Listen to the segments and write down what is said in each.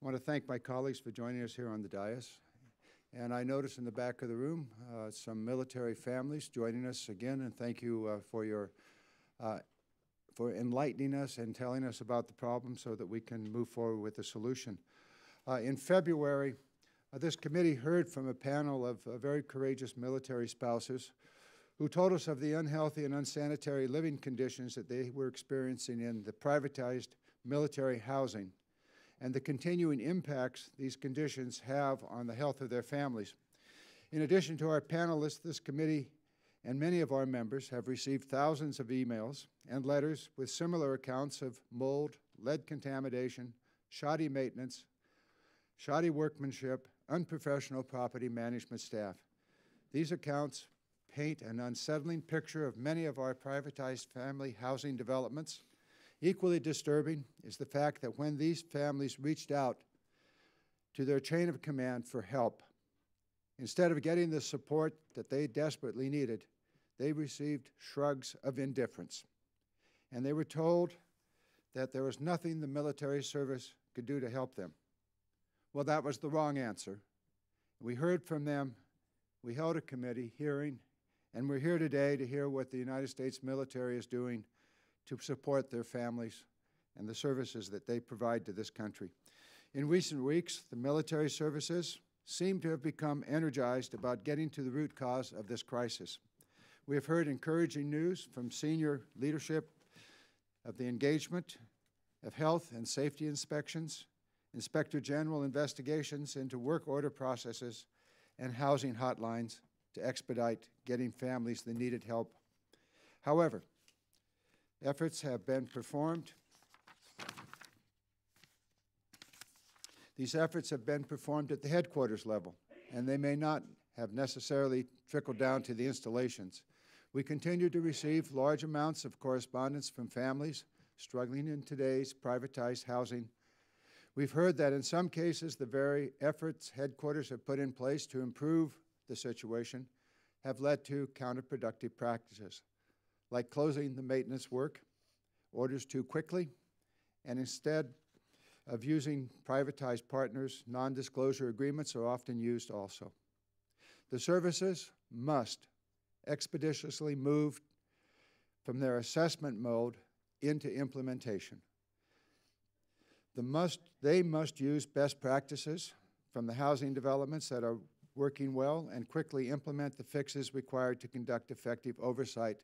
I want to thank my colleagues for joining us here on the dais. And I notice in the back of the room some military families joining us again, and thank you for enlightening us and telling us about the problem so that we can move forward with a solution. In February, this committee heard from a panel of very courageous military spouses who told us of the unhealthy and unsanitary living conditions that they were experiencing in the privatized military housing and the continuing impacts these conditions have on the health of their families. In addition to our panelists, this committee and many of our members have received thousands of emails and letters with similar accounts of mold, lead contamination, shoddy maintenance, shoddy workmanship, unprofessional property management staff. These accounts paint an unsettling picture of many of our privatized family housing developments. Equally disturbing is the fact that when these families reached out to their chain of command for help, instead of getting the support that they desperately needed, they received shrugs of indifference. And they were told that there was nothing the military service could do to help them. Well, that was the wrong answer. We heard from them, we held a committee hearing, and we're here today to hear what the United States military is doing to support their families and the services that they provide to this country. In recent weeks, the military services seem to have become energized about getting to the root cause of this crisis. We have heard encouraging news from senior leadership of the engagement of health and safety inspections, Inspector General investigations into work order processes, and housing hotlines to expedite getting families the needed help. However, efforts have been performed. These efforts have been performed at the headquarters level, and they may not have necessarily trickled down to the installations. We continue to receive large amounts of correspondence from families struggling in today's privatized housing. We've heard that in some cases, the very efforts headquarters have put in place to improve the situation have led to counterproductive practices, like closing the maintenance work, orders too quickly, and instead of using privatized partners, non-disclosure agreements are often used also. The services must expeditiously move from their assessment mode into implementation. They must use best practices from the housing developments that are working well and quickly implement the fixes required to conduct effective oversight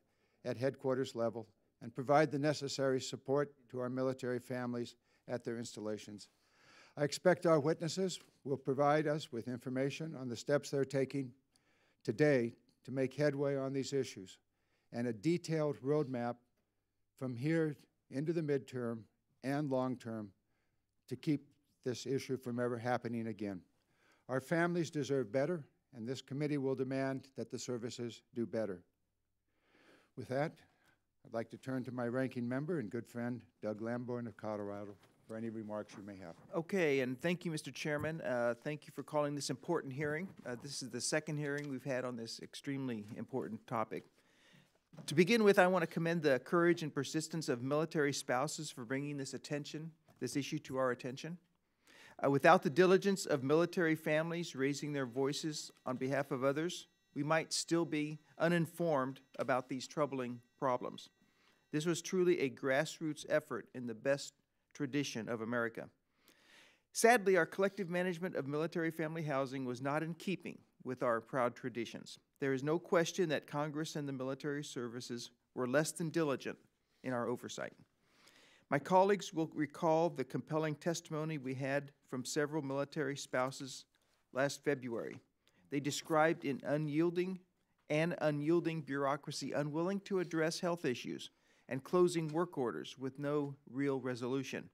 at headquarters level and provide the necessary support to our military families at their installations. I expect our witnesses will provide us with information on the steps they're taking today to make headway on these issues and a detailed roadmap from here into the midterm and long term to keep this issue from ever happening again. Our families deserve better, and this committee will demand that the services do better. With that, I'd like to turn to my ranking member and good friend, Doug Lamborn of Colorado, for any remarks you may have. Okay, and thank you, Mr. Chairman. Thank you for calling this important hearing. This is the second hearing we've had on this extremely important topic. To begin with, I want to commend the courage and persistence of military spouses for bringing this issue to our attention. Without the diligence of military families raising their voices on behalf of others, we might still be uninformed about these troubling problems. This was truly a grassroots effort in the best tradition of America. Sadly, our collective management of military family housing was not in keeping with our proud traditions. There is no question that Congress and the military services were less than diligent in our oversight. My colleagues will recall the compelling testimony we had from several military spouses last February. They described an unyielding bureaucracy unwilling to address health issues and closing work orders with no real resolution.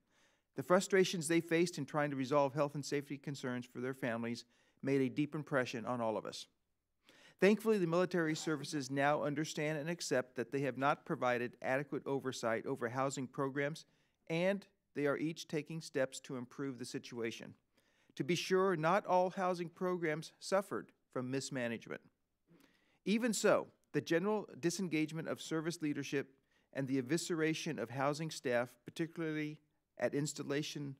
The frustrations they faced in trying to resolve health and safety concerns for their families made a deep impression on all of us. Thankfully, the military services now understand and accept that they have not provided adequate oversight over housing programs, and they are each taking steps to improve the situation. To be sure, not all housing programs suffered from mismanagement. Even so, the general disengagement of service leadership and the evisceration of housing staff, particularly at installation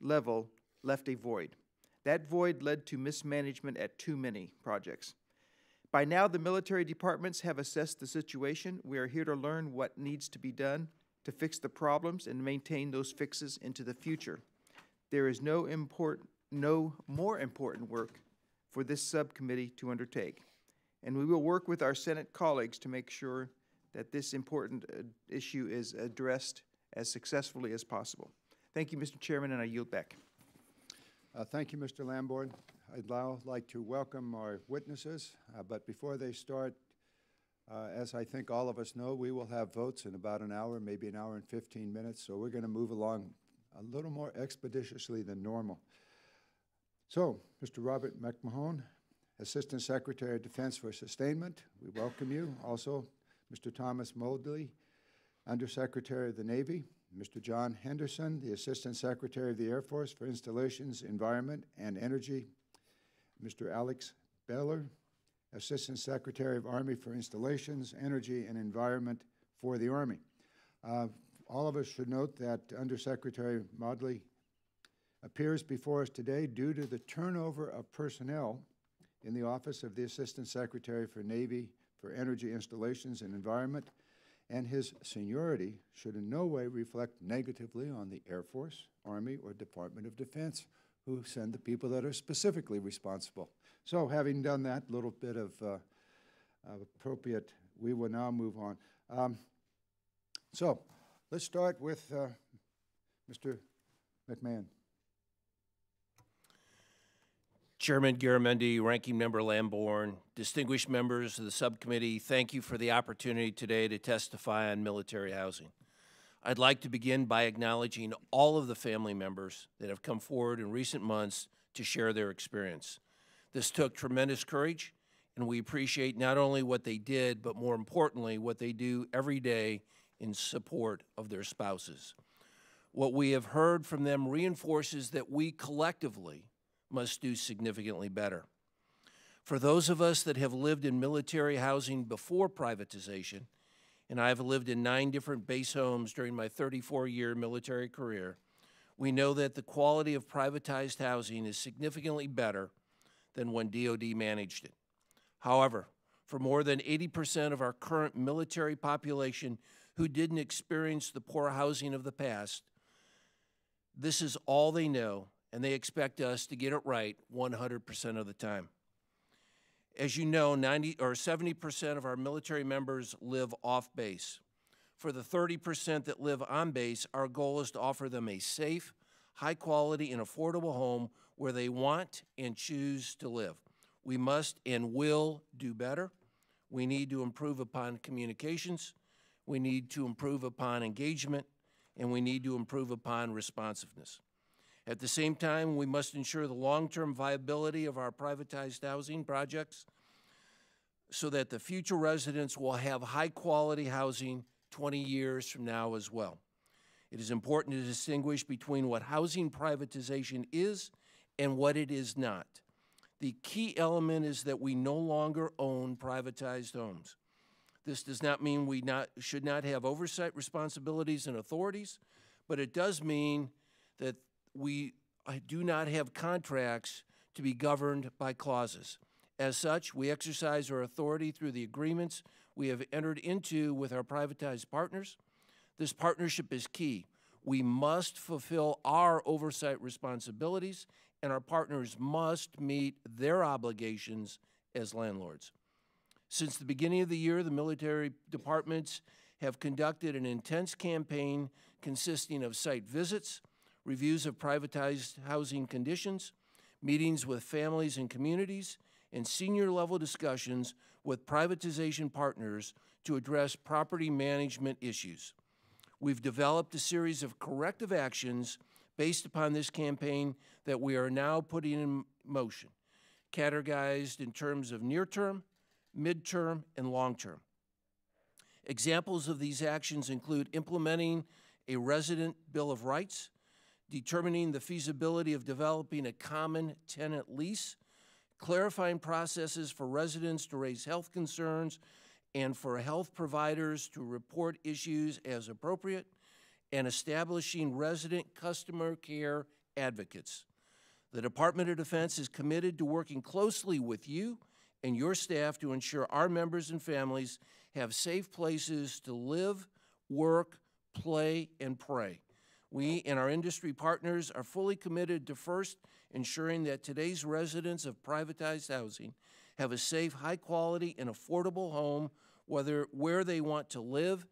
level, left a void. That void led to mismanagement at too many projects. By now, the military departments have assessed the situation. We are here to learn what needs to be done to fix the problems and maintain those fixes into the future. There is no more important work for this subcommittee to undertake, and we will work with our Senate colleagues to make sure that this important issue is addressed as successfully as possible. Thank you, Mr. Chairman, and I yield back. Thank you, Mr. Lamborn. I'd now like to welcome our witnesses, but before they start, as I think all of us know, we will have votes in about an hour, maybe an hour and 15 minutes, so we're going to move along a little more expeditiously than normal. So, Mr. Robert McMahon, Assistant Secretary of Defense for Sustainment, we welcome you. Also, Mr. Thomas Moldley, Undersecretary of the Navy, Mr. John Henderson, the Assistant Secretary of the Air Force for Installations, Environment, and Energy, Mr. Alex Beller, Assistant Secretary of Army for Installations, Energy, and Environment for the Army. All of us should note that Undersecretary Moldley appears before us today due to the turnover of personnel in the Office of the Assistant Secretary for Navy for Energy, Installations, and Environment, and his seniority should in no way reflect negatively on the Air Force, Army, or Department of Defense, who send the people that are specifically responsible. So having done that little bit of appropriate, we will now move on. So let's start with Mr. McMahon. Chairman Garamendi, Ranking Member Lamborn, distinguished members of the subcommittee, thank you for the opportunity today to testify on military housing. I'd like to begin by acknowledging all of the family members that have come forward in recent months to share their experience. This took tremendous courage, and we appreciate not only what they did, but more importantly, what they do every day in support of their spouses. What we have heard from them reinforces that we collectively must do significantly better. For those of us that have lived in military housing before privatization, and I have lived in 9 different base homes during my 34-year military career, we know that the quality of privatized housing is significantly better than when DOD managed it. However, for more than 80% of our current military population who didn't experience the poor housing of the past, this is all they know, and they expect us to get it right 100% of the time. As you know, 70% of our military members live off base. For the 30% that live on base, our goal is to offer them a safe, high quality, and affordable home where they want and choose to live. We must and will do better. We need to improve upon communications. We need to improve upon engagement, and we need to improve upon responsiveness. At the same time, we must ensure the long-term viability of our privatized housing projects so that the future residents will have high-quality housing 20 years from now as well. It is important to distinguish between what housing privatization is and what it is not. The key element is that we no longer own privatized homes. This does not mean we should not have oversight responsibilities and authorities, but it does mean that we do not have contracts to be governed by clauses. As such, we exercise our authority through the agreements we have entered into with our privatized partners. This partnership is key. We must fulfill our oversight responsibilities, and our partners must meet their obligations as landlords. Since the beginning of the year, the military departments have conducted an intense campaign consisting of site visits, reviews of privatized housing conditions, meetings with families and communities, and senior-level discussions with privatization partners to address property management issues. We've developed a series of corrective actions based upon this campaign that we are now putting in motion, categorized in terms of near-term, mid-term, and long-term. Examples of these actions include implementing a resident Bill of Rights, determining the feasibility of developing a common tenant lease, clarifying processes for residents to raise health concerns and for health providers to report issues as appropriate, and establishing resident customer care advocates. The Department of Defense is committed to working closely with you and your staff to ensure our members and families have safe places to live, work, play, and pray. We and our industry partners are fully committed to first ensuring that today's residents of privatized housing have a safe, high-quality, and affordable home where they want to live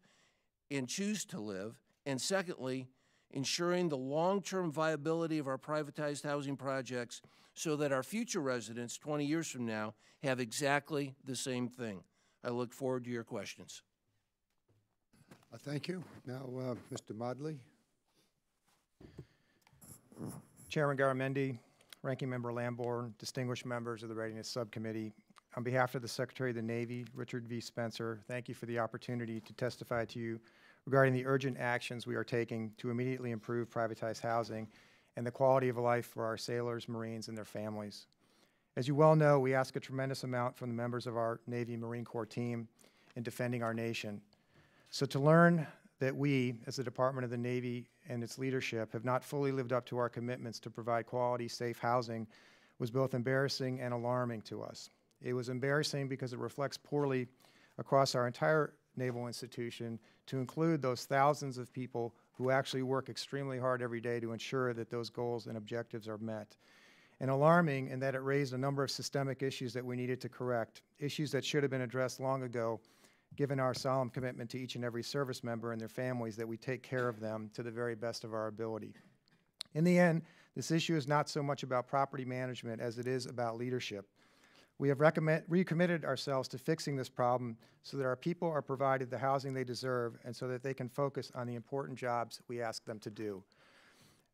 and choose to live, and secondly, ensuring the long-term viability of our privatized housing projects so that our future residents 20 years from now have exactly the same thing. I look forward to your questions. Thank you. Now, Mr. Modley. Chairman Garamendi, Ranking Member Lamborn, distinguished members of the Readiness Subcommittee, on behalf of the Secretary of the Navy, Richard V. Spencer, thank you for the opportunity to testify to you regarding the urgent actions we are taking to immediately improve privatized housing and the quality of life for our sailors, Marines, and their families. As you well know, we ask a tremendous amount from the members of our Navy Marine Corps team in defending our nation. So to learn that we, as the Department of the Navy and its leadership, have not fully lived up to our commitments to provide quality, safe housing was both embarrassing and alarming to us. It was embarrassing because it reflects poorly across our entire naval institution, to include those thousands of people who actually work extremely hard every day to ensure that those goals and objectives are met. And alarming in that it raised a number of systemic issues that we needed to correct, issues that should have been addressed long ago, given our solemn commitment to each and every service member and their families that we take care of them to the very best of our ability. In the end, this issue is not so much about property management as it is about leadership. We have recommitted ourselves to fixing this problem so that our people are provided the housing they deserve and so that they can focus on the important jobs we ask them to do.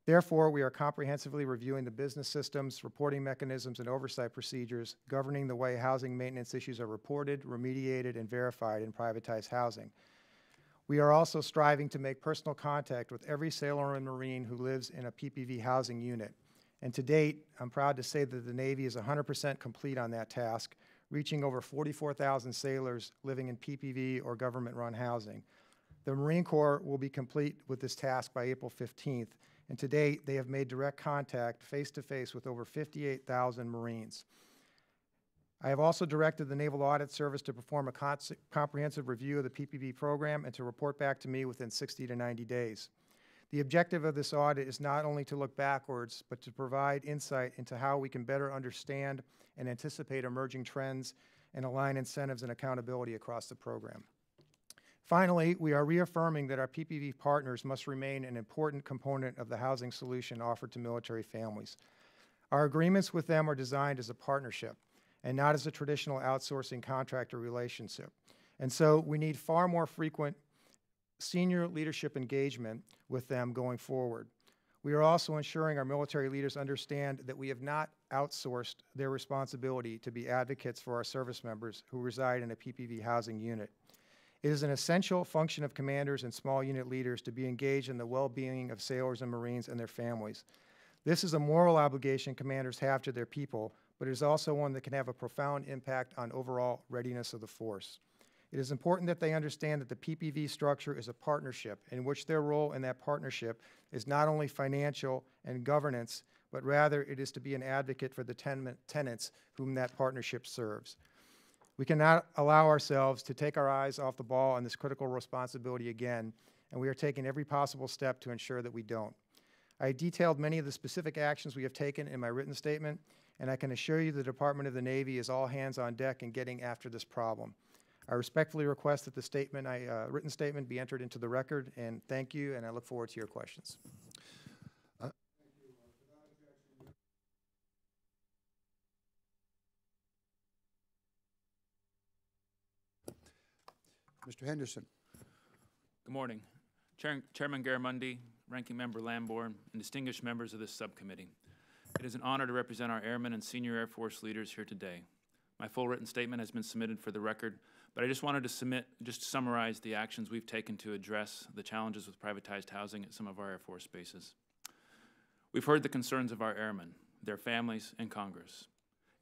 Therefore, we are comprehensively reviewing the business systems, reporting mechanisms, and oversight procedures governing the way housing maintenance issues are reported, remediated, and verified in privatized housing. We are also striving to make personal contact with every sailor and Marine who lives in a PPV housing unit. And to date, I'm proud to say that the Navy is 100% complete on that task, reaching over 44,000 sailors living in PPV or government-run housing. The Marine Corps will be complete with this task by April 15th, and to date, they have made direct contact face-to-face with over 58,000 Marines. I have also directed the Naval Audit Service to perform a comprehensive review of the PPV program and to report back to me within 60 to 90 days. The objective of this audit is not only to look backwards, but to provide insight into how we can better understand and anticipate emerging trends and align incentives and accountability across the program. Finally, we are reaffirming that our PPV partners must remain an important component of the housing solution offered to military families. Our agreements with them are designed as a partnership and not as a traditional outsourcing contractor relationship. And so we need far more frequent senior leadership engagement with them going forward. We are also ensuring our military leaders understand that we have not outsourced their responsibility to be advocates for our service members who reside in a PPV housing unit. It is an essential function of commanders and small unit leaders to be engaged in the well-being of sailors and Marines and their families. This is a moral obligation commanders have to their people, but it is also one that can have a profound impact on overall readiness of the force. It is important that they understand that the PPV structure is a partnership in which their role in that partnership is not only financial and governance, but rather it is to be an advocate for the tenants whom that partnership serves. We cannot allow ourselves to take our eyes off the ball on this critical responsibility again, and we are taking every possible step to ensure that we don't. I detailed many of the specific actions we have taken in my written statement, and I can assure you the Department of the Navy is all hands on deck in getting after this problem. I respectfully request that the written statement be entered into the record, and thank you, and I look forward to your questions. Mr. Henderson. Good morning. Chairman Garamendi, Ranking Member Lamborn, and distinguished members of this subcommittee. It is an honor to represent our airmen and senior Air Force leaders here today. My full written statement has been submitted for the record, but I just wanted to summarize the actions we've taken to address the challenges with privatized housing at some of our Air Force bases. We've heard the concerns of our airmen, their families, and Congress.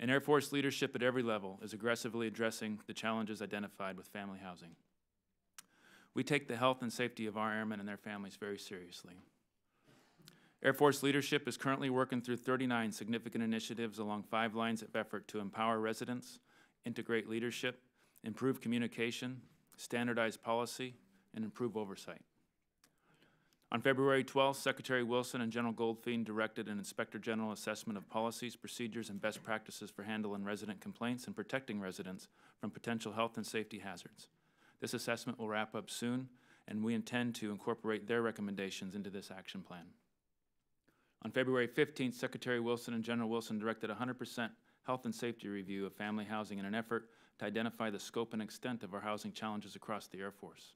And Air Force leadership at every level is aggressively addressing the challenges identified with family housing. We take the health and safety of our airmen and their families very seriously. Air Force leadership is currently working through 39 significant initiatives along 5 lines of effort to empower residents, integrate leadership, improve communication, standardize policy, and improve oversight. On February 12th, Secretary Wilson and General Goldfein directed an Inspector General assessment of policies, procedures, and best practices for handling resident complaints and protecting residents from potential health and safety hazards. This assessment will wrap up soon, and we intend to incorporate their recommendations into this action plan. On February 15th, Secretary Wilson and General Wilson directed a 100% health and safety review of family housing in an effort to identify the scope and extent of our housing challenges across the Air Force.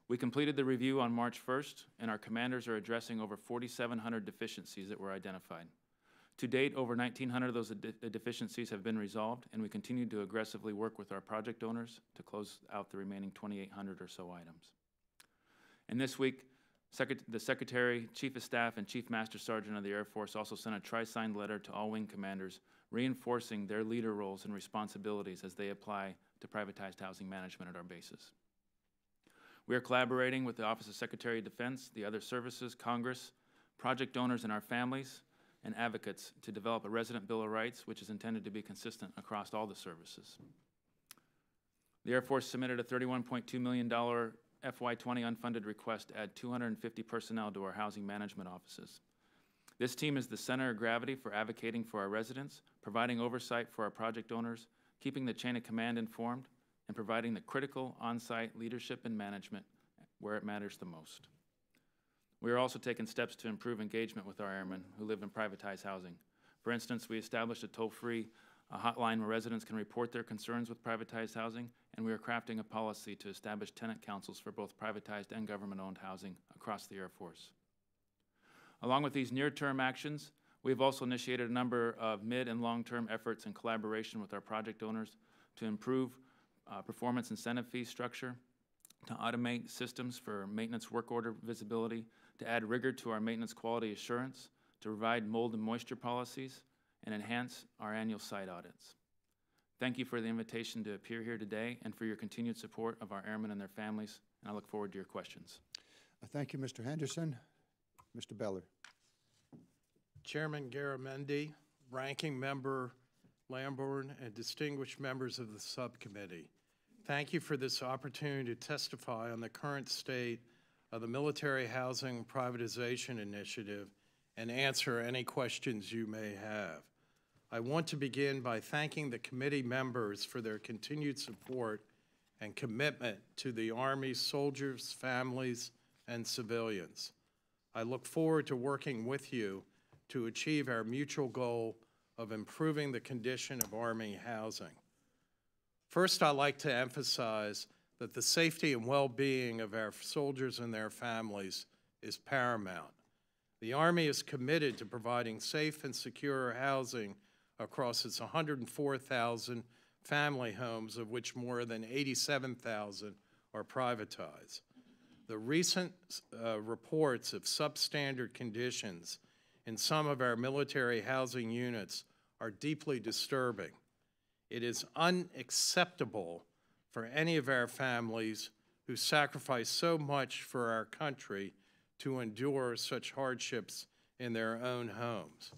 We completed the review on March 1st, and our commanders are addressing over 4,700 deficiencies that were identified. To date, over 1,900 of those deficiencies have been resolved, and we continue to aggressively work with our project owners to close out the remaining 2,800 or so items. And this week, the Secretary, Chief of Staff, and Chief Master Sergeant of the Air Force also sent a tri-signed letter to all wing commanders reinforcing their leader roles and responsibilities as they apply to privatized housing management at our bases. We are collaborating with the Office of Secretary of Defense, the other services, Congress, project owners and our families, and advocates to develop a resident Bill of Rights, which is intended to be consistent across all the services. The Air Force submitted a $31.2 million FY20 unfunded request to add 250 personnel to our housing management offices. This team is the center of gravity for advocating for our residents, providing oversight for our project owners, keeping the chain of command informed, and providing the critical on-site leadership and management where it matters the most. We are also taking steps to improve engagement with our airmen who live in privatized housing. For instance, we established a toll-free hotline where residents can report their concerns with privatized housing, and we are crafting a policy to establish tenant councils for both privatized and government-owned housing across the Air Force. Along with these near-term actions, we have also initiated a number of mid- and long-term efforts in collaboration with our project owners to improve performance incentive fee structure, to automate systems for maintenance work order visibility, to add rigor to our maintenance quality assurance, to provide mold and moisture policies, and enhance our annual site audits. Thank you for the invitation to appear here today and for your continued support of our airmen and their families, and I look forward to your questions. Thank you, Mr. Henderson. Mr. Beller. Chairman Garamendi, Ranking Member Lambourne, and distinguished members of the subcommittee, thank you for this opportunity to testify on the current state of the Military Housing Privatization Initiative and answer any questions you may have. I want to begin by thanking the committee members for their continued support and commitment to the Army soldiers, families, and civilians. I look forward to working with you to achieve our mutual goal of improving the condition of Army housing. First, I'd like to emphasize that the safety and well-being of our soldiers and their families is paramount. The Army is committed to providing safe and secure housing across its 104,000 family homes, of which more than 87,000 are privatized. The recent reports of substandard conditions in some of our military housing units are deeply disturbing. It is unacceptable for any of our families who sacrifice so much for our country to endure such hardships in their own homes.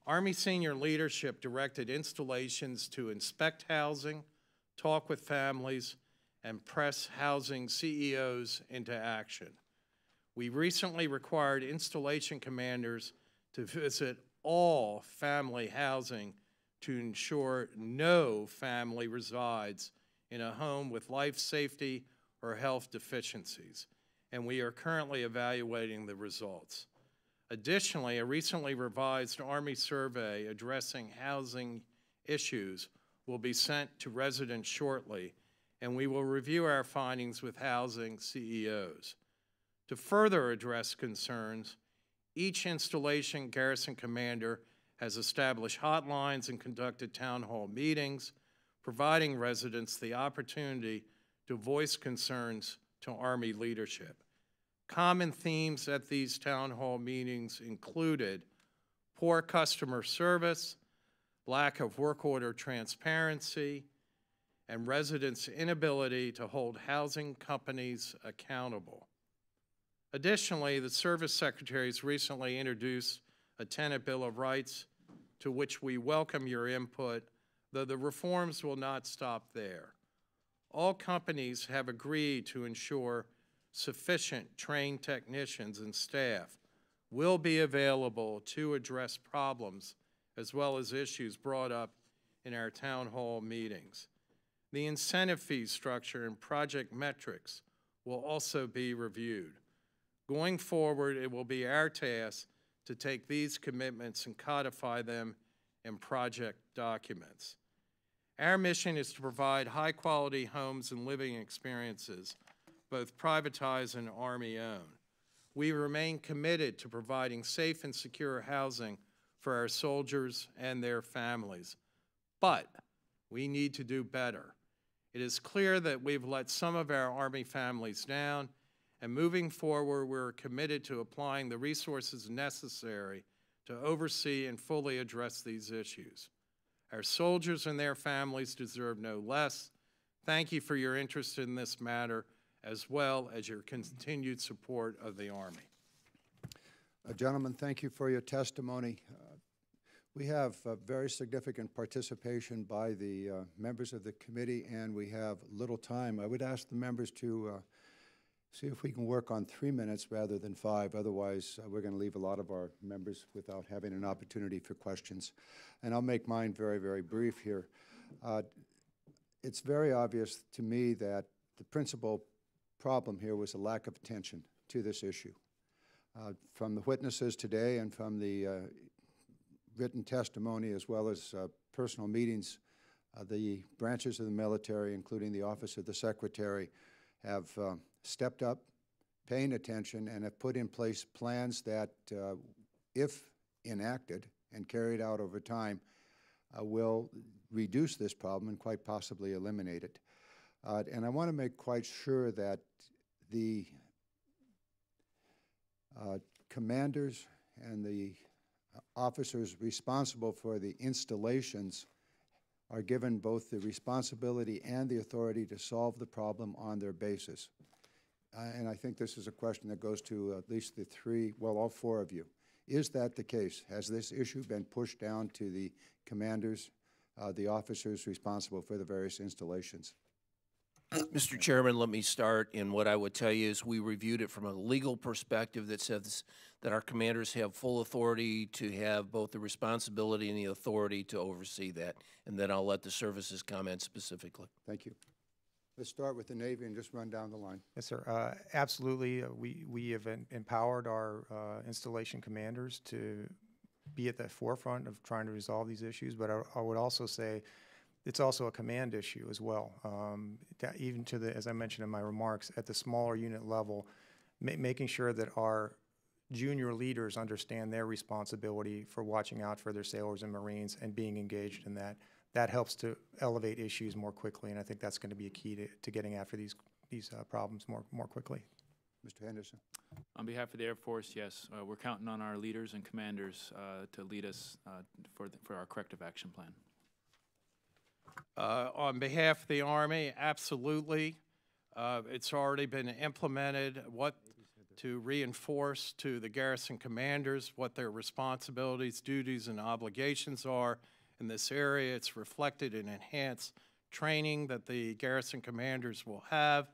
Army senior leadership directed installations to inspect housing, talk with families, and press housing CEOs into action. We recently required installation commanders to visit all family housing to ensure no family resides in a home with life safety or health deficiencies, and we are currently evaluating the results. Additionally, a recently revised Army survey addressing housing issues will be sent to residents shortly, and we will review our findings with housing CEOs. To further address concerns, each installation garrison commander has established hotlines and conducted town hall meetings, providing residents the opportunity to voice concerns to Army leadership. Common themes at these town hall meetings included poor customer service, lack of work order transparency, and residents' inability to hold housing companies accountable. Additionally, the Service Secretary has recently introduced a Tenant Bill of Rights, to which we welcome your input, though the reforms will not stop there. All companies have agreed to ensure sufficient trained technicians and staff will be available to address problems as well as issues brought up in our town hall meetings. The incentive fee structure and project metrics will also be reviewed. Going forward, it will be our task to take these commitments and codify them in project documents. Our mission is to provide high-quality homes and living experiences, both privatized and Army-owned. We remain committed to providing safe and secure housing for our soldiers and their families. But we need to do better. It is clear that we've let some of our Army families down, and moving forward, we're committed to applying the resources necessary to oversee and fully address these issues. Our soldiers and their families deserve no less. Thank you for your interest in this matter, as well as your continued support of the Army. Gentlemen, thank you for your testimony. We have very significant participation by the members of the committee, and we have little time. I would ask the members to see if we can work on 3 minutes rather than 5. Otherwise, we're going to leave a lot of our members without having an opportunity for questions. And I'll make mine very, very brief here. It's very obvious to me that the principal problem here was a lack of attention to this issue. From the witnesses today and from the written testimony as well as personal meetings, the branches of the military, including the Office of the Secretary, have stepped up, paying attention, and have put in place plans that, if enacted and carried out over time, will reduce this problem and quite possibly eliminate it. And I want to make quite sure that the commanders and the officers responsible for the installations are given both the responsibility and the authority to solve the problem on their basis. And I think this is a question that goes to at least the three, well, all 4 of you. Is that the case? Has this issue been pushed down to the commanders, the officers responsible for the various installations? Mr. Chairman, let me start, and what I would tell you is we reviewed it from a legal perspective that says that our commanders have full authority to have both the responsibility and the authority to oversee that, and then I'll let the services comment specifically. Thank you. Let's start with the Navy and just run down the line. Yes, sir. Absolutely. We have empowered our installation commanders to be at the forefront of trying to resolve these issues, but I would also say it's also a command issue as well. Even to the, as I mentioned in my remarks, at the smaller unit level, making sure that our junior leaders understand their responsibility for watching out for their sailors and Marines and being engaged in that. That helps to elevate issues more quickly, and I think that's going to be a key to getting after these problems more quickly. Mr. Henderson. On behalf of the Air Force, yes, we're counting on our leaders and commanders to lead us for our corrective action plan. On behalf of the Army, absolutely. It's already been implemented. To reinforce to the garrison commanders what their responsibilities, duties, and obligations are in this area. It's reflected in enhanced training that the garrison commanders will have.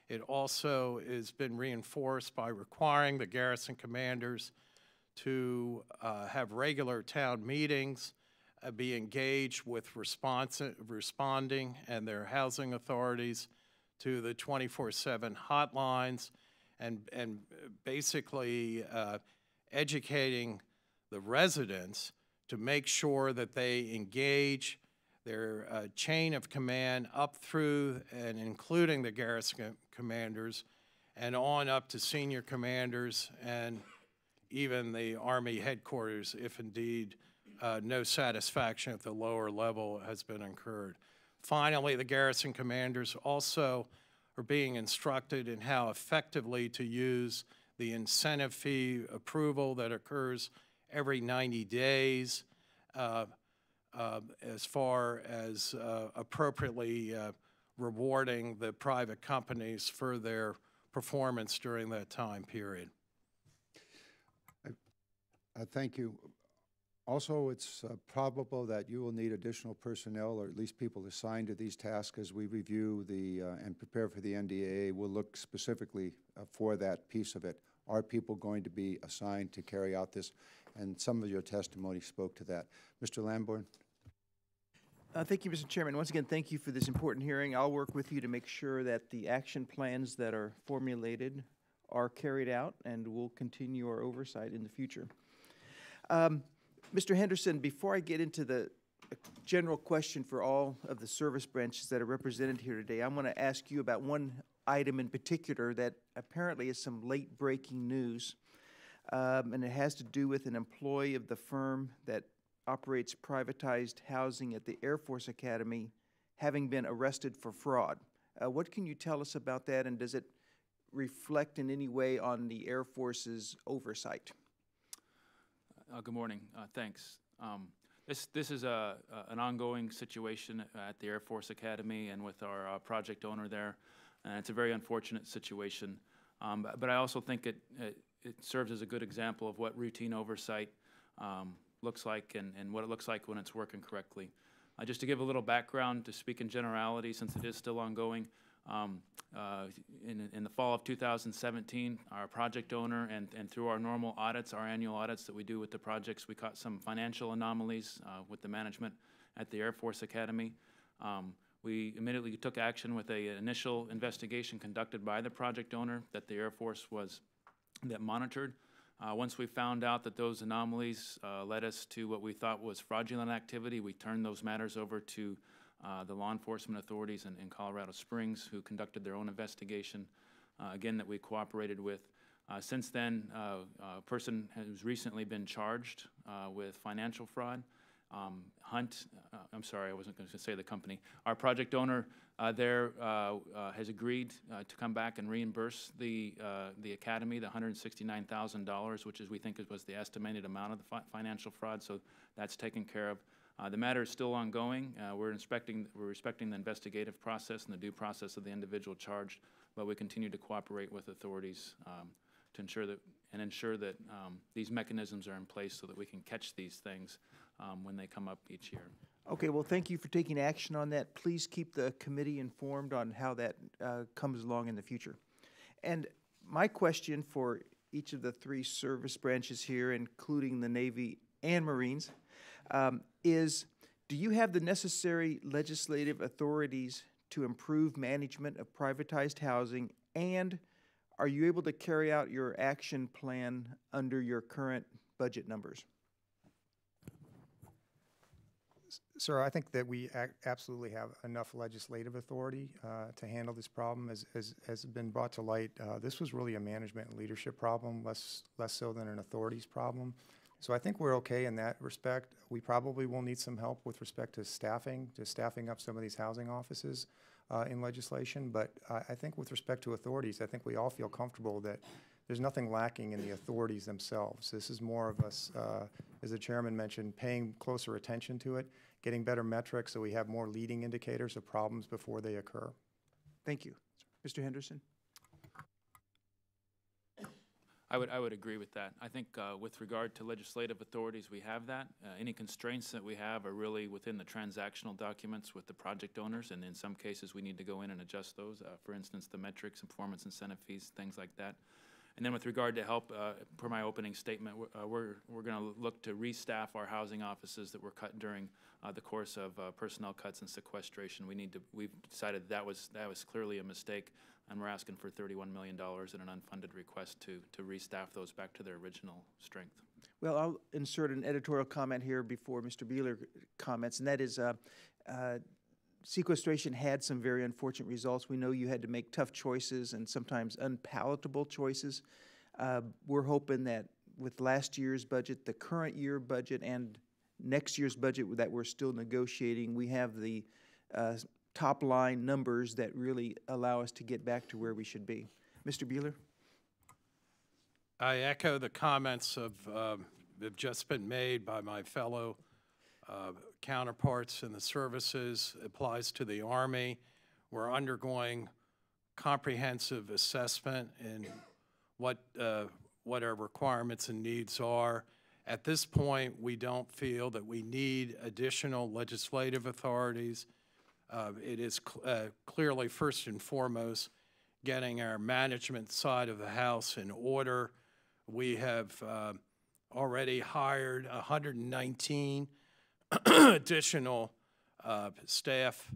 It also has been reinforced by requiring the garrison commanders to have regular town meetings, be engaged with responding and their housing authorities to the 24/7 hotlines, and basically educating the residents to make sure that they engage their chain of command up through and including the garrison commanders and on up to senior commanders and even the Army headquarters if indeed no satisfaction at the lower level has been incurred. Finally, the garrison commanders also are being instructed in how effectively to use the incentive fee approval that occurs every 90 days as far as appropriately rewarding the private companies for their performance during that time period. Thank you. Also, it's probable that you will need additional personnel, or at least people assigned to these tasks as we review and prepare for the NDAA. We'll look specifically for that piece of it. Are people going to be assigned to carry out this? And some of your testimony spoke to that. Mr. Lambourne? Thank you, Mr. Chairman. Once again, thank you for this important hearing. I'll work with you to make sure that the action plans that are formulated are carried out, and we'll continue our oversight in the future. Mr. Henderson, before I get into the general question for all of the service branches that are represented here today, I want to ask you about one item in particular that apparently is some late-breaking news, and it has to do with an employee of the firm that operates privatized housing at the Air Force Academy having been arrested for fraud. What can you tell us about that, and does it reflect in any way on the Air Force's oversight? Good morning. Thanks. This is an ongoing situation at the Air Force Academy and with our project owner there. And it's a very unfortunate situation. But I also think it serves as a good example of what routine oversight looks like and what it looks like when it's working correctly. Just to give a little background, to speak in generality, since it is still ongoing, in the fall of 2017, our project owner and through our normal audits, our annual audits that we do with the projects, we caught some financial anomalies with the management at the Air Force Academy. We immediately took action with an initial investigation conducted by the project owner that the Air Force monitored. Once we found out that those anomalies led us to what we thought was fraudulent activity, we turned those matters over to the law enforcement authorities in Colorado Springs, who conducted their own investigation, again, that we cooperated with. Since then, a person has recently been charged with financial fraud. I'm sorry, I wasn't going to say the company. Our project owner there has agreed to come back and reimburse the academy the $169,000, which is, we think, was the estimated amount of the financial fraud. So that's taken care of. The matter is still ongoing. We're respecting the investigative process and the due process of the individual charged, but we continue to cooperate with authorities to ensure that these mechanisms are in place so that we can catch these things when they come up each year. Okay, well, thank you for taking action on that. Please keep the committee informed on how that comes along in the future. And my question for each of the three service branches here, including the Navy and Marines, is, do you have the necessary legislative authorities to improve management of privatized housing, and are you able to carry out your action plan under your current budget numbers? Sir, I think that we absolutely have enough legislative authority to handle this problem. As has been brought to light, this was really a management and leadership problem, less so than an authorities problem. So I think we're okay in that respect. We probably will need some help with respect to staffing up some of these housing offices in legislation. But I think with respect to authorities, I think we all feel comfortable that there's nothing lacking in the authorities themselves. This is more of us, as the chairman mentioned, paying closer attention to it, getting better metrics so we have more leading indicators of problems before they occur. Thank you. Mr. Henderson? I would agree with that. I think with regard to legislative authorities, we have that. Any constraints that we have are really within the transactional documents with the project owners, and in some cases we need to go in and adjust those. For instance, the metrics and performance incentive fees, things like that. And then with regard to help, per my opening statement, we're going to look to restaff our housing offices that were cut during the course of personnel cuts and sequestration. We've decided that was clearly a mistake, and we're asking for $31 million in an unfunded request to restaff those back to their original strength. Well, I'll insert an editorial comment here before Mr. Beeler comments, and that is sequestration had some very unfortunate results. We know you had to make tough choices and sometimes unpalatable choices. We're hoping that with last year's budget, the current year budget, and next year's budget that we're still negotiating, we have the top line numbers that really allow us to get back to where we should be. Mr. Beeler? I echo the comments that have just been made by my fellow counterparts in the services. Applies to the Army. We're undergoing comprehensive assessment in what our requirements and needs are. At this point, we don't feel that we need additional legislative authorities. It is clearly, first and foremost, getting our management side of the house in order. We have already hired 119 additional staff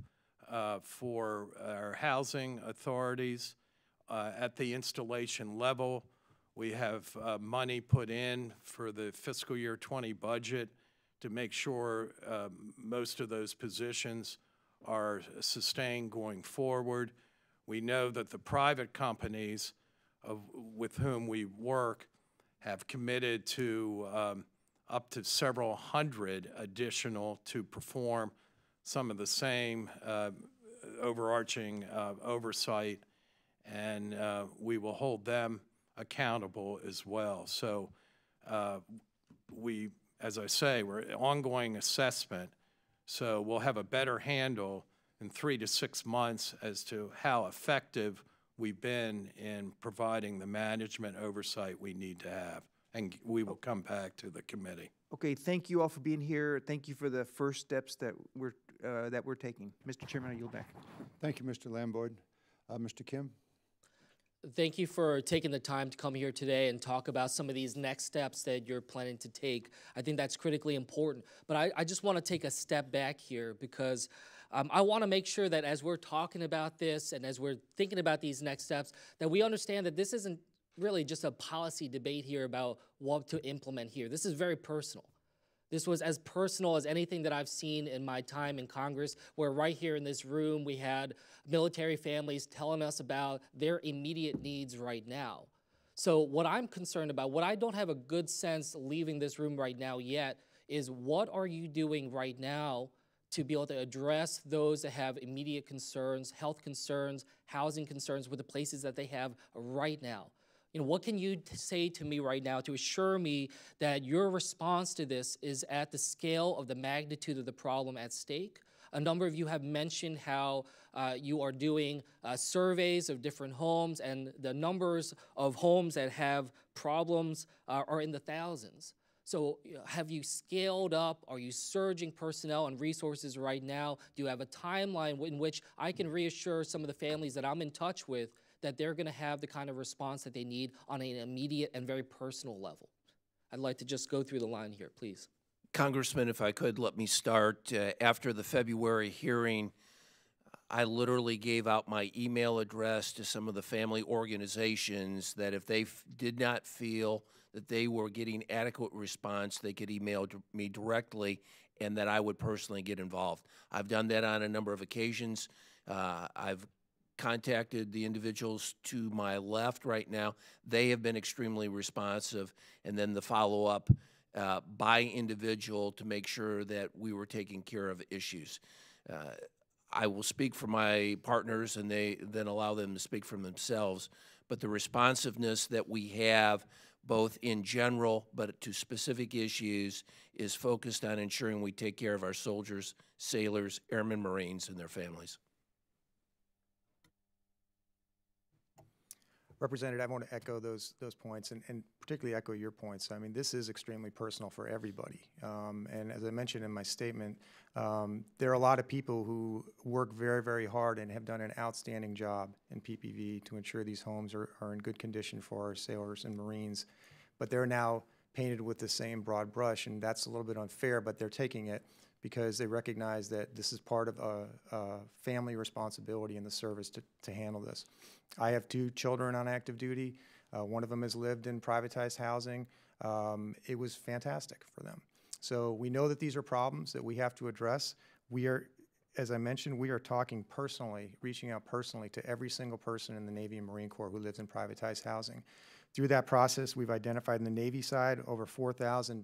for our housing authorities at the installation level. We have money put in for the fiscal year 20 budget to make sure most of those positions are sustained going forward. We know that the private companies with whom we work have committed to up to several hundred additional to perform some of the same overarching oversight, and we will hold them accountable as well. So as I say, we're ongoing assessment, so we'll have a better handle in 3 to 6 months as to how effective we've been in providing the management oversight we need to have, and we will come back to the committee. Okay, thank you all for being here. Thank you for the first steps that we're taking. Mr. Chairman, I yield back. Thank you, Mr. Lambourne. Mr. Kim? Thank you for taking the time to come here today and talk about some of these next steps that you're planning to take. I think that's critically important. But I just want to take a step back here because I want to make sure that as we're talking about this and as we're thinking about these next steps, that we understand that this isn't really just a policy debate here about what to implement here. This is very personal. This was as personal as anything that I've seen in my time in Congress, where right here in this room we had military families telling us about their immediate needs right now. So what I'm concerned about, what I don't have a good sense leaving this room right now yet, is what are you doing right now to be able to address those that have immediate concerns, health concerns, housing concerns with the places that they have right now? You know, what can you say to me right now to assure me that your response to this is at the scale of the magnitude of the problem at stake? A number of you have mentioned how you are doing surveys of different homes, and the numbers of homes that have problems are in the thousands. So have you scaled up? Are you surging personnel and resources right now? Do you have a timeline in which I can reassure some of the families that I'm in touch with that they're going to have the kind of response that they need on an immediate and very personal level? I'd like to just go through the line here, please. Congressman, if I could, let me start. After the February hearing, I literally gave out my email address to some of the family organizations that if they did not feel that they were getting adequate response, they could email me directly and that I would personally get involved. I've done that on a number of occasions. I've contacted the individuals to my left right now. They have been extremely responsive, and then the follow-up by individual to make sure that we were taking care of issues. I will speak for my partners and they then allow them to speak for themselves, but the responsiveness that we have both in general but to specific issues is focused on ensuring we take care of our soldiers, sailors, airmen, Marines, and their families. Representative, I want to echo those points and particularly echo your points. I mean, this is extremely personal for everybody. And as I mentioned in my statement, there are a lot of people who work very, very hard and have done an outstanding job in PPV to ensure these homes are in good condition for our sailors and Marines. But they're now painted with the same broad brush, and that's a little bit unfair, but they're taking it because they recognize that this is part of a family responsibility in the service to handle this. I have 2 children on active duty. One of them has lived in privatized housing. It was fantastic for them. So we know that these are problems that we have to address. We are, as I mentioned, we are talking personally, reaching out personally to every single person in the Navy and Marine Corps who lives in privatized housing. Through that process, we've identified in the Navy side over 4,000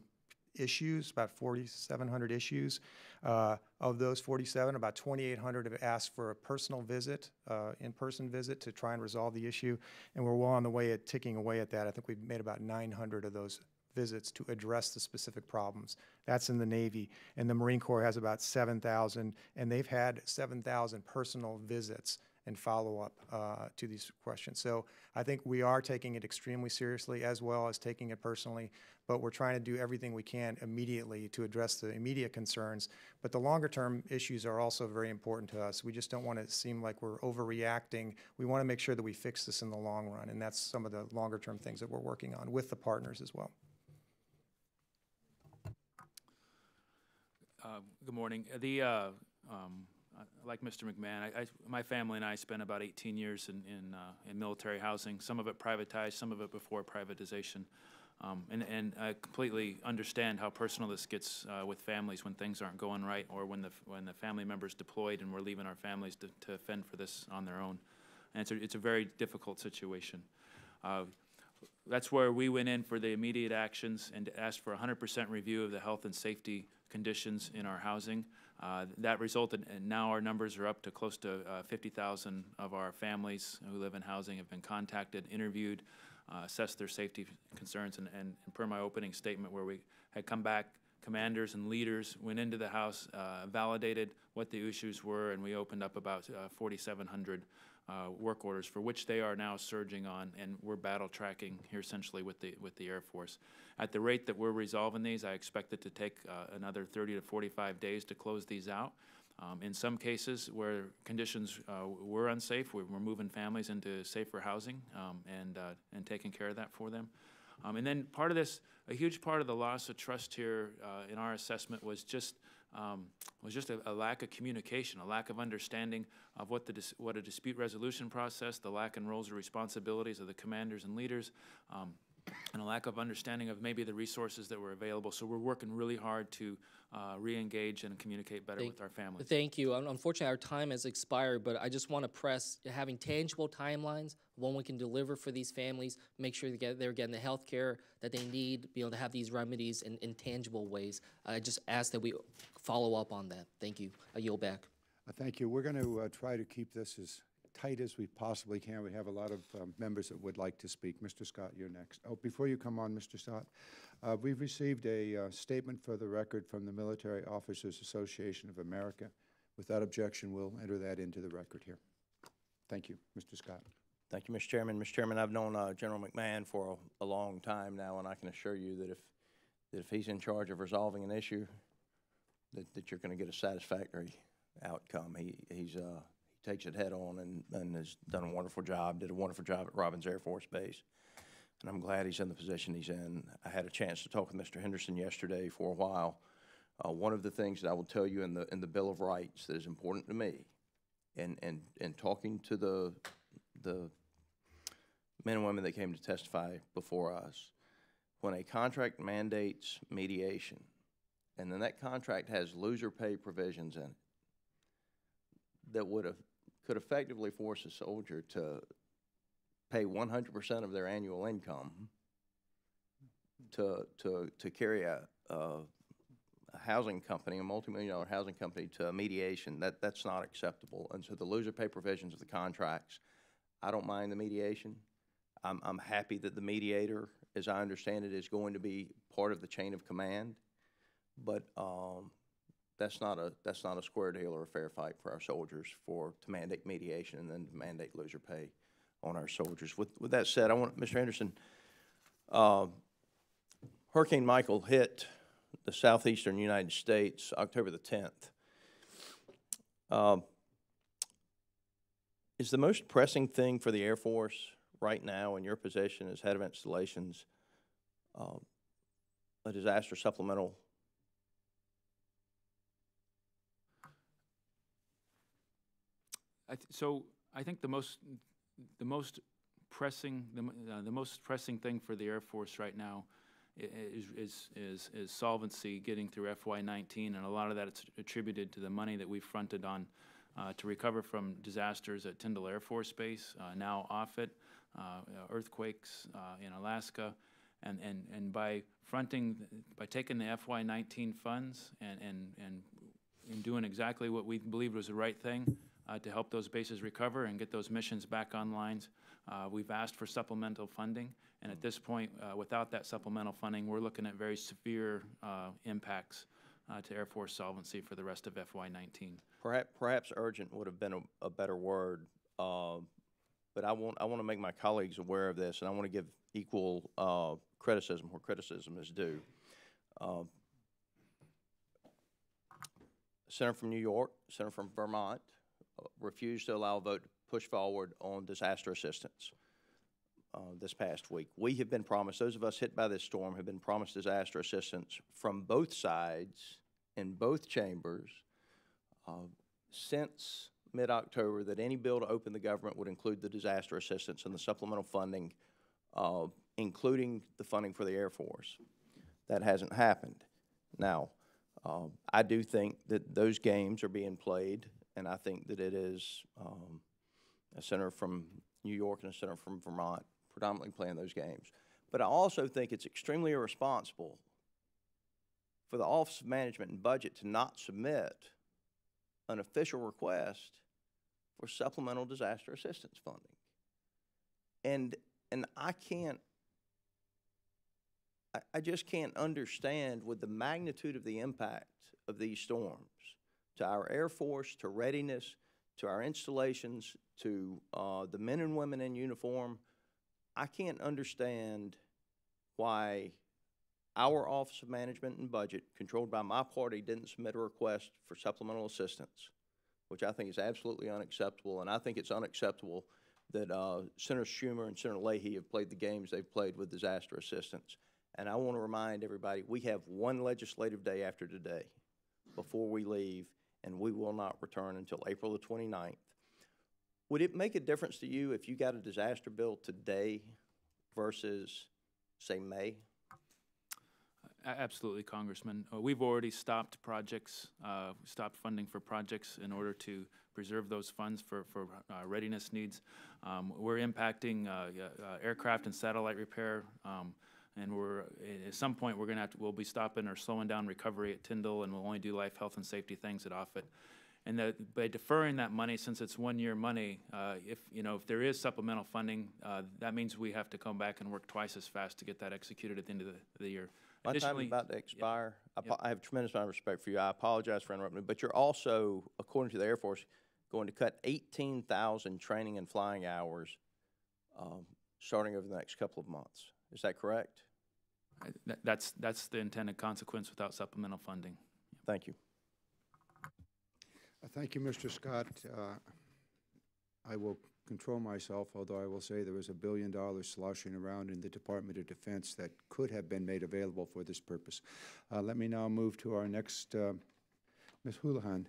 issues, about 4,700 issues. Of those 47, about 2,800 have asked for a personal visit, in-person visit to try and resolve the issue, and we're well on the way at ticking away at that. I think we've made about 900 of those visits to address the specific problems. That's in the Navy. And the Marine Corps has about 7,000, and they've had 7,000 personal visits and follow-up to these questions. So I think we are taking it extremely seriously, as well as taking it personally, but we're trying to do everything we can immediately to address the immediate concerns. But the longer-term issues are also very important to us. We just don't want it to seem like we're overreacting. We want to make sure that we fix this in the long run, and that's some of the longer-term things that we're working on with the partners as well. Good morning. Like Mr. McMahon, my family and I spent about 18 years in military housing, some of it privatized, some of it before privatization. And I completely understand how personal this gets with families when things aren't going right, or when the family member's deployed and we're leaving our families to fend for this on their own. And it's a very difficult situation. That's where we went in for the immediate actions and asked for 100% review of the health and safety conditions in our housing. That resulted, and now our numbers are up to close to 50,000 of our families who live in housing have been contacted, interviewed, assessed their safety concerns, and per my opening statement where we had come back, commanders and leaders went into the house, validated what the issues were, and we opened up about 4,700 work orders for which they are now surging on, and we're battle tracking here essentially with the Air Force. At the rate that we're resolving these, I expect it to take another 30 to 45 days to close these out. In some cases where conditions were unsafe, we're moving families into safer housing and taking care of that for them. And then part of this, a huge part of the loss of trust here in our assessment was just a lack of communication, a lack of understanding of what a dispute resolution process, the lack in roles and responsibilities of the commanders and leaders, and a lack of understanding of maybe the resources that were available. So we're working really hard to re-engage and communicate better with our families. Thank you. Unfortunately, our time has expired, but I just want to press having tangible timelines when we can deliver for these families, make sure they're getting the health care that they need, be able to have these remedies in tangible ways. I just ask that we follow up on that. Thank you. I yield back. Thank you. We're going to try to keep this as tight as we possibly can. We have a lot of members that would like to speak. Mr. Scott, you're next. Oh, before you come on, Mr. Scott, we've received a statement for the record from the Military Officers Association of America. Without objection, we'll enter that into the record here. Thank you, Mr. Scott. Thank you, Mr. Chairman. Mr. Chairman, I've known General McMahon for a long time now, and I can assure you that if he's in charge of resolving an issue, that you're going to get a satisfactory outcome. He takes it head on and has done a wonderful job, did a wonderful job at Robins Air Force Base, and I'm glad he's in the position he's in. I had a chance to talk with Mr. Henderson yesterday for a while. One of the things that I will tell you in the Bill of Rights that is important to me, and talking to the men and women that came to testify before us, when a contract mandates mediation, and then that contract has loser pay provisions in it that could effectively force a soldier to pay 100% of their annual income to carry a housing company, a multi-million-dollar housing company, to a mediation, that's not acceptable. And so the loser pay provisions of the contracts, I don't mind the mediation. I'm happy that the mediator, as I understand it, is going to be part of the chain of command, but that's not a square deal or a fair fight for our soldiers to mandate mediation and then to mandate loser pay on our soldiers. With that said, I want Mr. Henderson. Hurricane Michael hit the southeastern United States October the 10th. Is the most pressing thing for the Air Force right now in your position as head of installations a disaster supplemental? So I think the most pressing thing for the Air Force right now is solvency, getting through FY19, and a lot of that is attributed to the money that we've fronted on to recover from disasters at Tyndall Air Force Base, now Offutt, earthquakes in Alaska, and by taking the FY19 funds and doing exactly what we believed was the right thing to help those bases recover and get those missions back online. We've asked for supplemental funding, and at this point, without that supplemental funding, we're looking at very severe impacts to Air Force solvency for the rest of FY19. Perhaps urgent would have been a better word. but I want to make my colleagues aware of this, and I want to give equal criticism where criticism is due. Senator from New York, Senator from Vermont refused to allow a vote to push forward on disaster assistance this past week. We have been promised, those of us hit by this storm have been promised disaster assistance from both sides in both chambers since mid-October, that any bill to open the government would include the disaster assistance and the supplemental funding, including the funding for the Air Force. That hasn't happened. Now, I do think that those games are being played, and I think that it is a senator from New York and a senator from Vermont predominantly playing those games. But I also think it's extremely irresponsible for the Office of Management and Budget to not submit an official request for supplemental disaster assistance funding. And I just can't understand, with the magnitude of the impact of these storms to our Air Force, to readiness, to our installations, to the men and women in uniform, I can't understand why our Office of Management and Budget, controlled by my party, didn't submit a request for supplemental assistance, which I think is absolutely unacceptable. And I think it's unacceptable that Senator Schumer and Senator Leahy have played the games they've played with disaster assistance. And I want to remind everybody, we have one legislative day after today before we leave, and we will not return until April the 29th. Would it make a difference to you if you got a disaster bill today versus, say, May? Absolutely, Congressman. We've already stopped projects, stopped funding for projects in order to preserve those funds for readiness needs. We're impacting aircraft and satellite repair, and at some point we'll be stopping or slowing down recovery at Tyndall, and we'll only do life, health, and safety things at Offutt. And by deferring that money, since it's one-year money, if there is supplemental funding, that means we have to come back and work twice as fast to get that executed at the end of the year. My time is about to expire. Yep. I have a tremendous amount of respect for you. I apologize for interrupting, but you're also, according to the Air Force, going to cut 18,000 training and flying hours starting over the next couple of months. Is that correct? That's the intended consequence without supplemental funding. Thank you. Thank you, Mr. Scott. I will control myself, although I will say there was $1 billion sloshing around in the Department of Defense that could have been made available for this purpose. Let me now move to our next, Ms. Houlihan.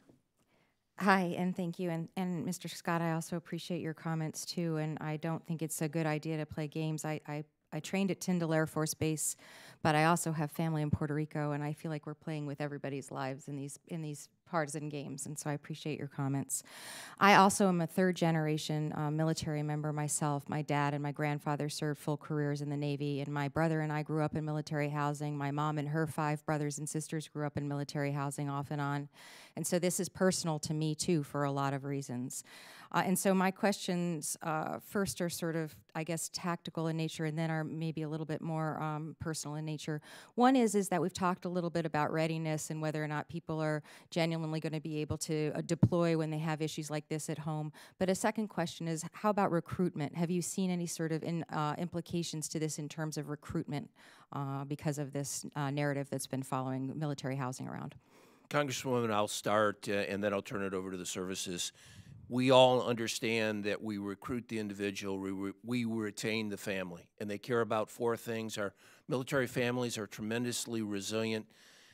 Hi, and thank you. And Mr. Scott, I also appreciate your comments, too, and I don't think it's a good idea to play games. I trained at Tyndall Air Force Base, but I also have family in Puerto Rico, and I feel like we're playing with everybody's lives in these partisan games, and so I appreciate your comments. I also am a third-generation military member myself. My dad and my grandfather served full careers in the Navy, and my brother and I grew up in military housing. My mom and her 5 brothers and sisters grew up in military housing off and on, and so this is personal to me, too, for a lot of reasons. And so my questions first are sort of, I guess, tactical in nature, and then are maybe a little bit more personal in nature. One is that we've talked a little bit about readiness and whether or not people are genuinely going to be able to deploy when they have issues like this at home. But a second question is, how about recruitment? Have you seen any sort of implications to this in terms of recruitment because of this narrative that's been following military housing around? Congresswoman, I'll start, and then I'll turn it over to the services. We all understand that we recruit the individual, we retain the family, and they care about 4 things. Our military families are tremendously resilient,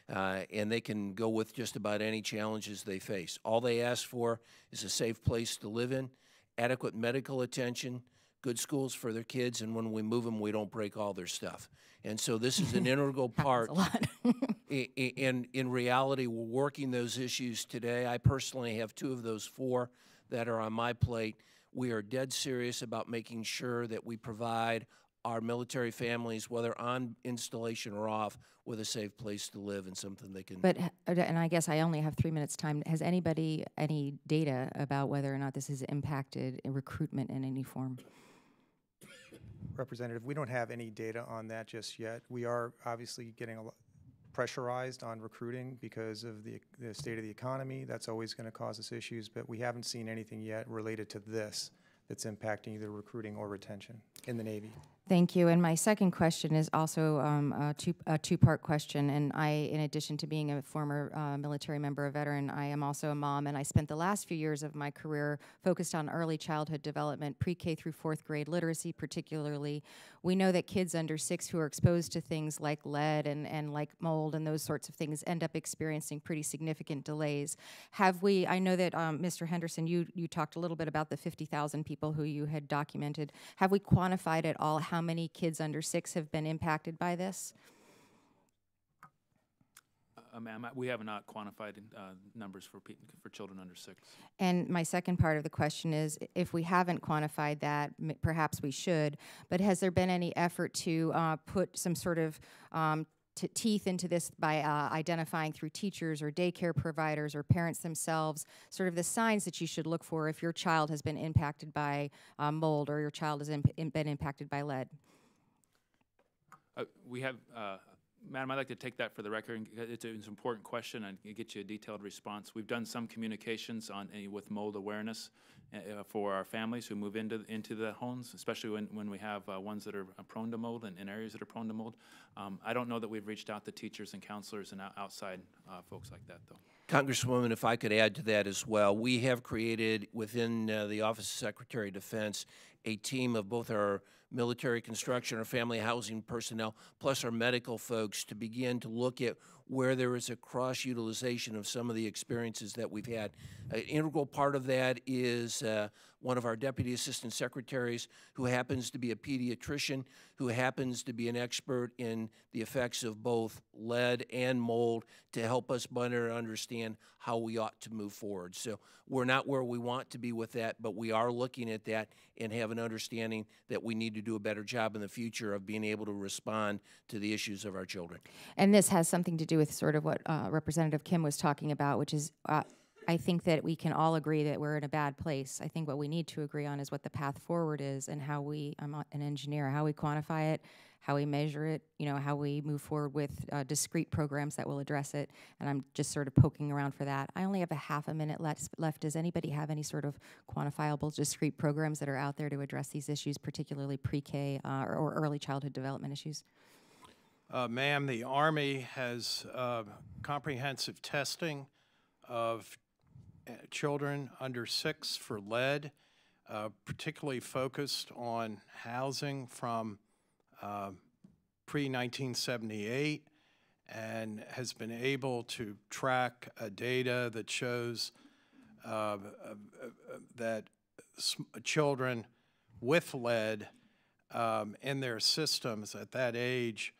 and they can go with just about any challenges they face. All they ask for is a safe place to live in, adequate medical attention, good schools for their kids, and when we move them, we don't break all their stuff. And so this is an integral part. In reality, we're working those issues today. I personally have 2 of those 4 that are on my plate. We are dead serious about making sure that we provide our military families, whether on installation or off, with a safe place to live and something they can. But, and I guess I only have 3 minutes time. Has anybody any data about whether or not this has impacted recruitment in any form? Representative, we don't have any data on that just yet. We are obviously getting a lot pressurized on recruiting because of the state of the economy. That's always going to cause us issues, but we haven't seen anything yet related to this. that's impacting either recruiting or retention in the Navy. Thank you. And my second question is also a two-part question. And in addition to being a former military member, a veteran, I am also a mom. And I spent the last few years of my career focused on early childhood development, pre-K through fourth grade literacy particularly. We know that kids under 6 who are exposed to things like lead and like mold and those sorts of things end up experiencing pretty significant delays. I know that Mr. Henderson, you talked a little bit about the 50,000 people who you had documented. Have we quantified at all how many kids under 6 have been impacted by this? Ma'am, we have not quantified numbers for children under 6. And my second part of the question is, if we haven't quantified that, perhaps we should, but has there been any effort to put some sort of teeth into this by identifying through teachers or daycare providers or parents themselves sort of the signs that you should look for if your child has been impacted by mold or your child has been impacted by lead? We have, Madam, I'd like to take that for the record. It's an important question and get you a detailed response. We've done some communications with mold awareness for our families who move into the homes, especially when we have ones that are prone to mold and in areas that are prone to mold. I don't know that we've reached out to teachers and counselors and outside folks like that, though. Congresswoman, if I could add to that as well, we have created within the Office of Secretary of Defense a team of both our military construction or family housing personnel, plus our medical folks, to begin to look at where there is a cross-utilization of some of the experiences that we've had. An integral part of that is one of our deputy assistant secretaries who happens to be a pediatrician, who happens to be an expert in the effects of both lead and mold to help us better understand how we ought to move forward. So we're not where we want to be with that, but we are looking at that and have an understanding that we need to do a better job in the future of being able to respond to the issues of our children. And this has something to do with sort of what Representative Kim was talking about, which is I think that we can all agree that we're in a bad place. I think what we need to agree on is what the path forward is and how I'm an engineer, how we quantify it, how we measure it, how we move forward with discrete programs that will address it. And I'm just sort of poking around for that. I only have a half a minute left. Does anybody have any sort of quantifiable discrete programs that are out there to address these issues, particularly pre-K or early childhood development issues? Ma'am, the Army has comprehensive testing of children under 6 for lead, particularly focused on housing from pre-1978, and has been able to track data that shows that children with lead in their systems at that age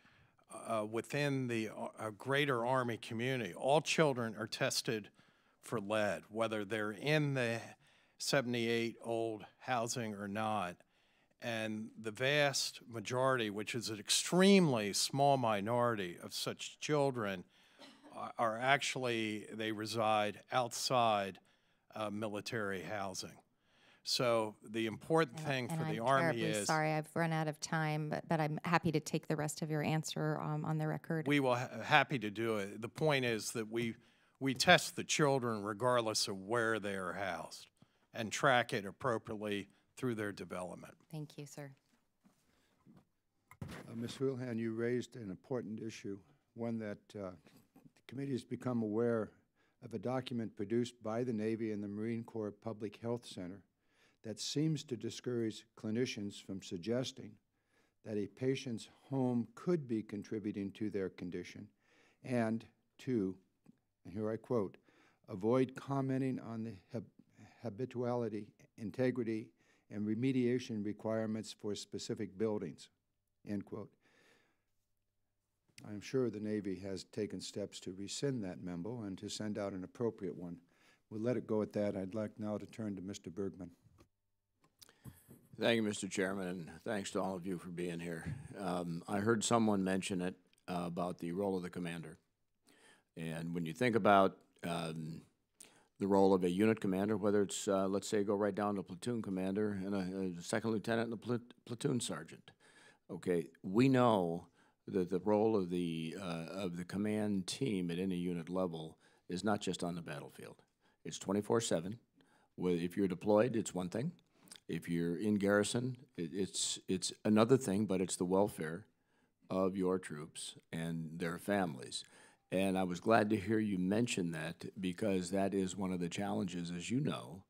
within the greater Army community, all children are tested for lead, whether they're in the 78 old housing or not. And the vast majority, which is an extremely small minority of such children, are actually, they reside outside military housing. So the important thing for the Army is... Sorry, I've run out of time, but I'm happy to take the rest of your answer on the record. We will happy to do it. The point is that we test the children regardless of where they are housed and track it appropriately through their development. Thank you, sir. Ms. Houlihan, you raised an important issue, one that the committee has become aware of a document produced by the Navy and the Marine Corps Public Health Center that seems to discourage clinicians from suggesting that a patient's home could be contributing to their condition, and to, and here I quote, avoid commenting on the habituality, integrity, and remediation requirements for specific buildings, end quote. I'm sure the Navy has taken steps to rescind that memo and to send out an appropriate one. We'll let it go at that. I'd like now to turn to Mr. Bergman. Thank you, Mr. Chairman, and thanks to all of you for being here. I heard someone mention it about the role of the commander. And when you think about the role of a unit commander, whether it's, let's say, go right down to platoon commander and a second lieutenant and a platoon sergeant, okay, we know that the role of the command team at any unit level is not just on the battlefield. It's 24/7. If you're deployed, it's one thing. If you're in garrison, it's another thing, but it's the welfare of your troops and their families. And I was glad to hear you mention that, because that is one of the challenges, as you know,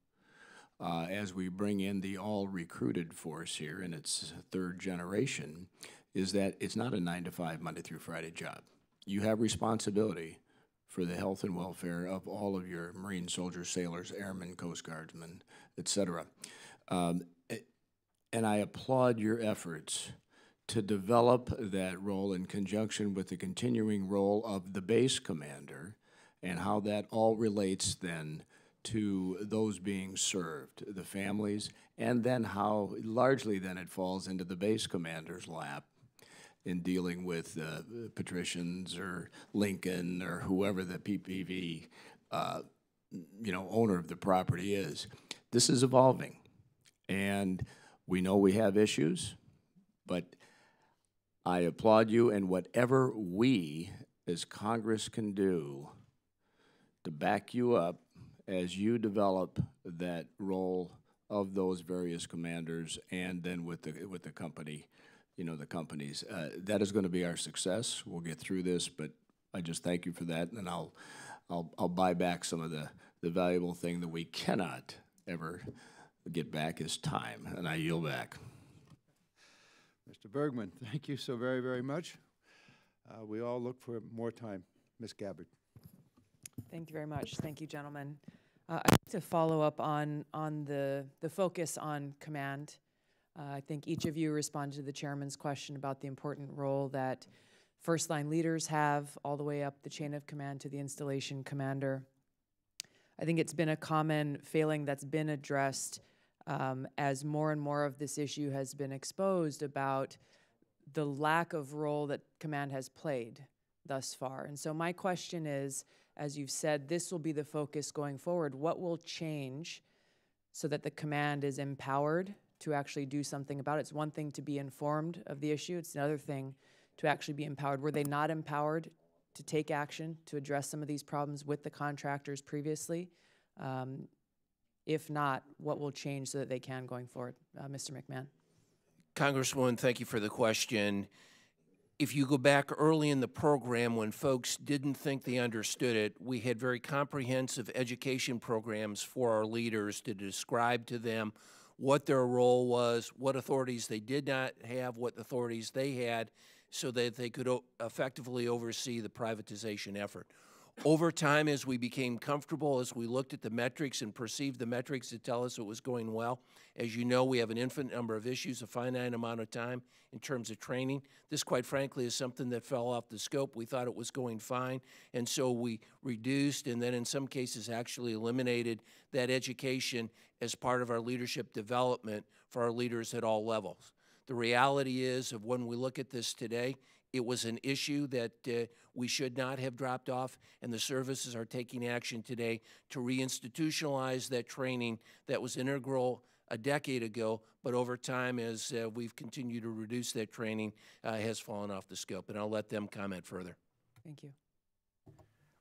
as we bring in the all-recruited force here in its third generation, is that it's not a 9-to-5 Monday through Friday job. You have responsibility for the health and welfare of all of your Marine soldiers, sailors, airmen, Coast Guardsmen, et cetera. And I applaud your efforts to develop that role in conjunction with the continuing role of the base commander and how that all relates then to those being served, the families, and then how largely then it falls into the base commander's lap in dealing with patricians or Lincoln or whoever the PPV owner of the property is. This is evolving, and we know we have issues, but I applaud you, and whatever we as Congress can do to back you up as you develop that role of those various commanders, and then with the company, the companies, that is going to be our success. We'll get through this, but I just thank you for that, and I'll buy back some of the valuable thing that we cannot ever get back is time, and I yield back. Mr. Bergman, thank you so very, very much. We all look for more time. Ms. Gabbard. Thank you very much. Thank you, gentlemen. I'd like to follow up on the focus on command. I think each of you responded to the chairman's question about the important role that first-line leaders have all the way up the chain of command to the installation commander. I think it's been a common failing that's been addressed as more and more of this issue has been exposed about the lack of role that command has played thus far. And so my question is, as you've said, this will be the focus going forward. What will change so that the command is empowered to actually do something about it? It's one thing to be informed of the issue. It's another thing to actually be empowered. Were they not empowered to take action to address some of these problems with the contractors previously? If not, what will change so that they can going forward? Mr. McMahon. Congresswoman, thank you for the question. If you go back early in the program when folks didn't think they understood it, we had very comprehensive education programs for our leaders to describe to them what their role was, what authorities they did not have, what authorities they had, so that they could effectively oversee the privatization effort. Over time, as we became comfortable, as we looked at the metrics and perceived the metrics to tell us it was going well, as you know, we have an infinite number of issues, a finite amount of time in terms of training. This, quite frankly, is something that fell off the scope. We thought it was going fine, and so we reduced and then in some cases actually eliminated that education as part of our leadership development for our leaders at all levels. The reality is, of when we look at this today, it was an issue that we should not have dropped off, and the services are taking action today to reinstitutionalize that training that was integral a decade ago, but over time, as we've continued to reduce that training, has fallen off the scope. And I'll let them comment further. Thank you.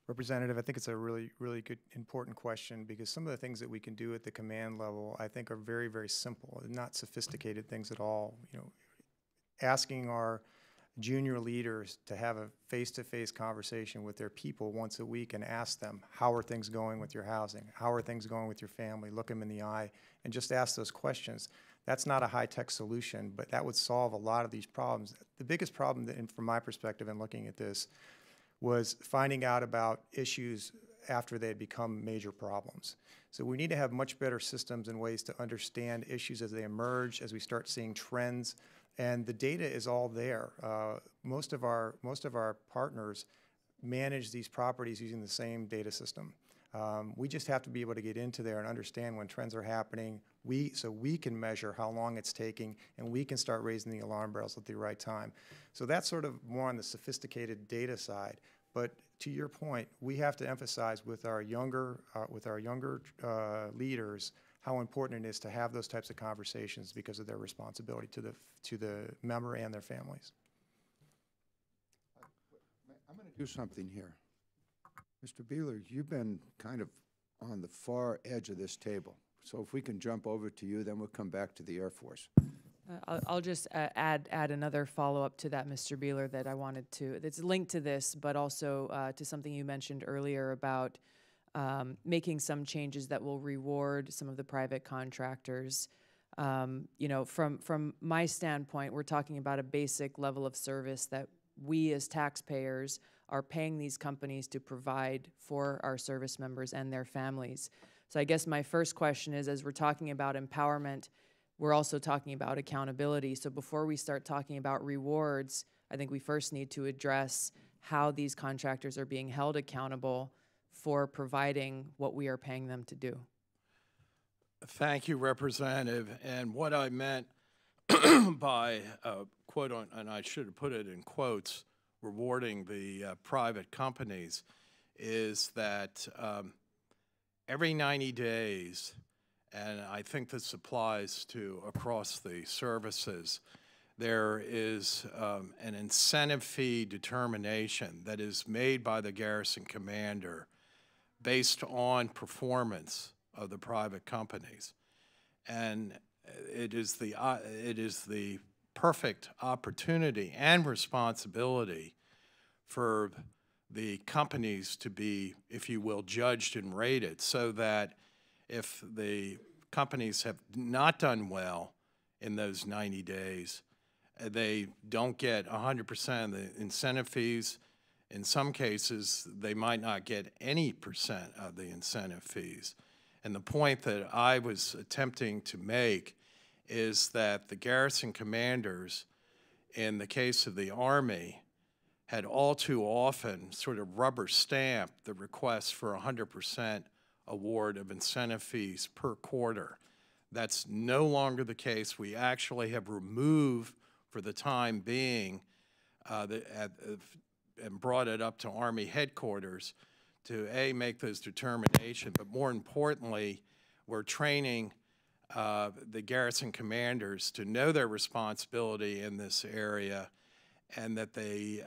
Representative, I think it's a really, really good, important question, because some of the things that we can do at the command level, I think, are very, very simple, not sophisticated things at all. Asking our junior leaders to have a face-to-face conversation with their people once a week and ask them, how are things going with your housing? How are things going with your family? Look them in the eye and just ask those questions. That's not a high-tech solution, but that would solve a lot of these problems. The biggest problem, from my perspective in looking at this, was finding out about issues after they had become major problems. So we need to have much better systems and ways to understand issues as they emerge, as we start seeing trends. And the data is all there. Most of our partners manage these properties using the same data system. We just have to be able to get into there and understand when trends are happening, so we can measure how long it's taking, and we can start raising the alarm bells at the right time. So that's sort of more on the sophisticated data side. But to your point, we have to emphasize with our younger leaders how important it is to have those types of conversations because of their responsibility to the member and their families. I'm going to do something here. Mr. Beeler, you've been kind of on the far edge of this table. So if we can jump over to you, then we'll come back to the Air Force. I'll just add another follow-up to that, Mr. Beeler, that I wanted to, that's linked to this, but also to something you mentioned earlier about making some changes that will reward some of the private contractors. You know, from my standpoint, we're talking about a basic level of service that we as taxpayers are paying these companies to provide for our service members and their families. So I guess my first question is, as we're talking about empowerment, we're also talking about accountability. So before we start talking about rewards, I think we first need to address how these contractors are being held accountable for providing what we are paying them to do. Thank you, Representative. And what I meant by quote on, and I should have put it in quotes, rewarding the private companies, is that every 90 days, and I think this applies to across the services, there is an incentive fee determination that is made by the garrison commander based on performance of the private companies. And it is the perfect opportunity and responsibility for the companies to be, if you will, judged and rated, so that if the companies have not done well in those 90 days, they don't get 100% of the incentive fees. In some cases, they might not get any percent of the incentive fees. And the point that I was attempting to make is that the garrison commanders, in the case of the Army, had all too often sort of rubber stamped the request for 100% award of incentive fees per quarter. That's no longer the case. We actually have removed, for the time being, and brought it up to Army headquarters to make those determinations, but more importantly, we're training the garrison commanders to know their responsibility in this area, and that they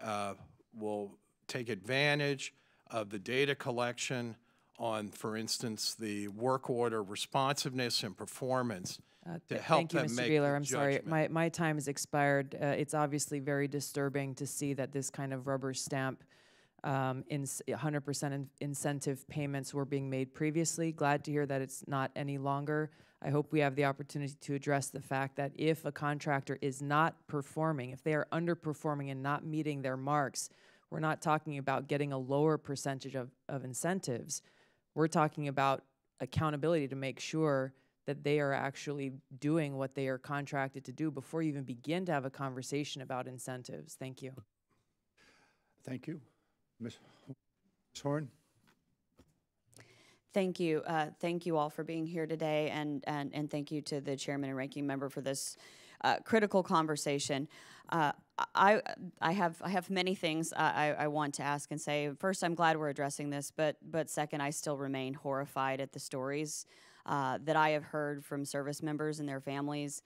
will take advantage of the data collection on, for instance, the work order responsiveness and performance to help them make the judgment. Thank you, Mr. Beeler. I'm sorry, my time has expired. It's obviously very disturbing to see that this kind of rubber stamp 100% incentive payments were being made previously. Glad to hear that it's not any longer. I hope we have the opportunity to address the fact that if a contractor is not performing, if they are underperforming and not meeting their marks, we're not talking about getting a lower percentage of incentives. We're talking about accountability to make sure that they are actually doing what they are contracted to do before you even begin to have a conversation about incentives. Thank you. Thank you. Ms. Horn? Thank you. Thank you all for being here today, and thank you to the chairman and ranking member for this critical conversation. I have many things I want to ask and say. First, I'm glad we're addressing this, but second, I still remain horrified at the stories that I have heard from service members and their families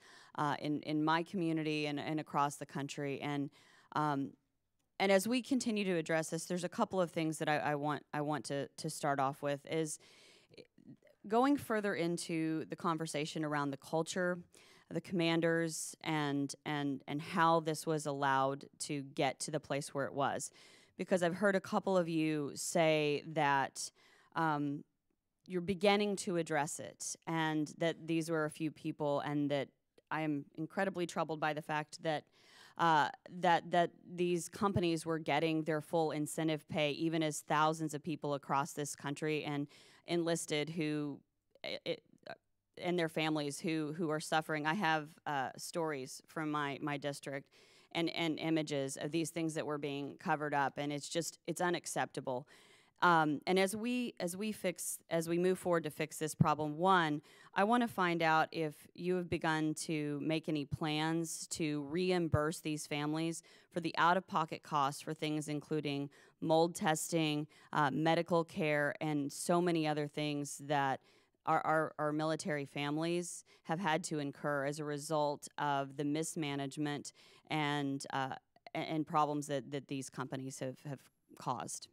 in my community and across the country. And as we continue to address this, there's a couple of things that I want to start off with. Is going further into the conversation around the culture, the commanders, and how this was allowed to get to the place where it was. Because I've heard a couple of you say that you're beginning to address it, and that these were a few people, and that I am incredibly troubled by the fact that that these companies were getting their full incentive pay, even as thousands of people across this country and enlisted and their families who are suffering. I have stories from my district and images of these things that were being covered up, and it's unacceptable. And as we move forward to fix this problem, one, I want to find out if you have begun to make any plans to reimburse these families for the out-of-pocket costs for things including mold testing, medical care, and so many other things that our military families have had to incur as a result of the mismanagement and problems that these companies have caused.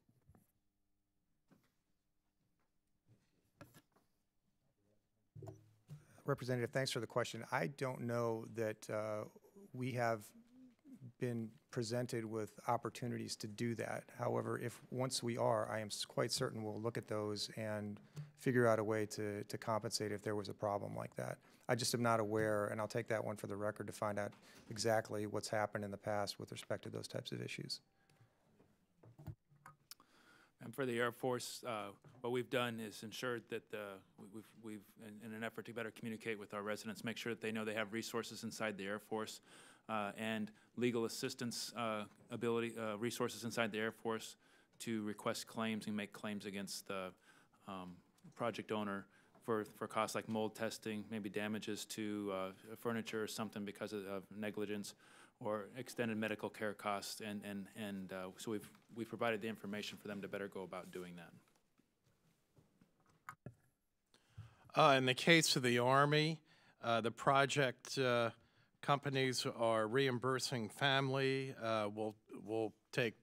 Representative, thanks for the question. I don't know that we have been presented with opportunities to do that. However, if once we are, I am quite certain we'll look at those and figure out a way to compensate if there was a problem like that. I just am not aware, and I'll take that one for the record to find out exactly what's happened in the past with respect to those types of issues. And for the Air Force, what we've done is ensured that we've in an effort to better communicate with our residents, make sure that they know they have resources inside the Air Force and legal assistance resources inside the Air Force to request claims and make claims against the project owner for costs like mold testing, maybe damages to furniture or something because of negligence, or extended medical care costs, so we've provided the information for them to better go about doing that. In the case of the Army, the project companies are reimbursing family. We'll take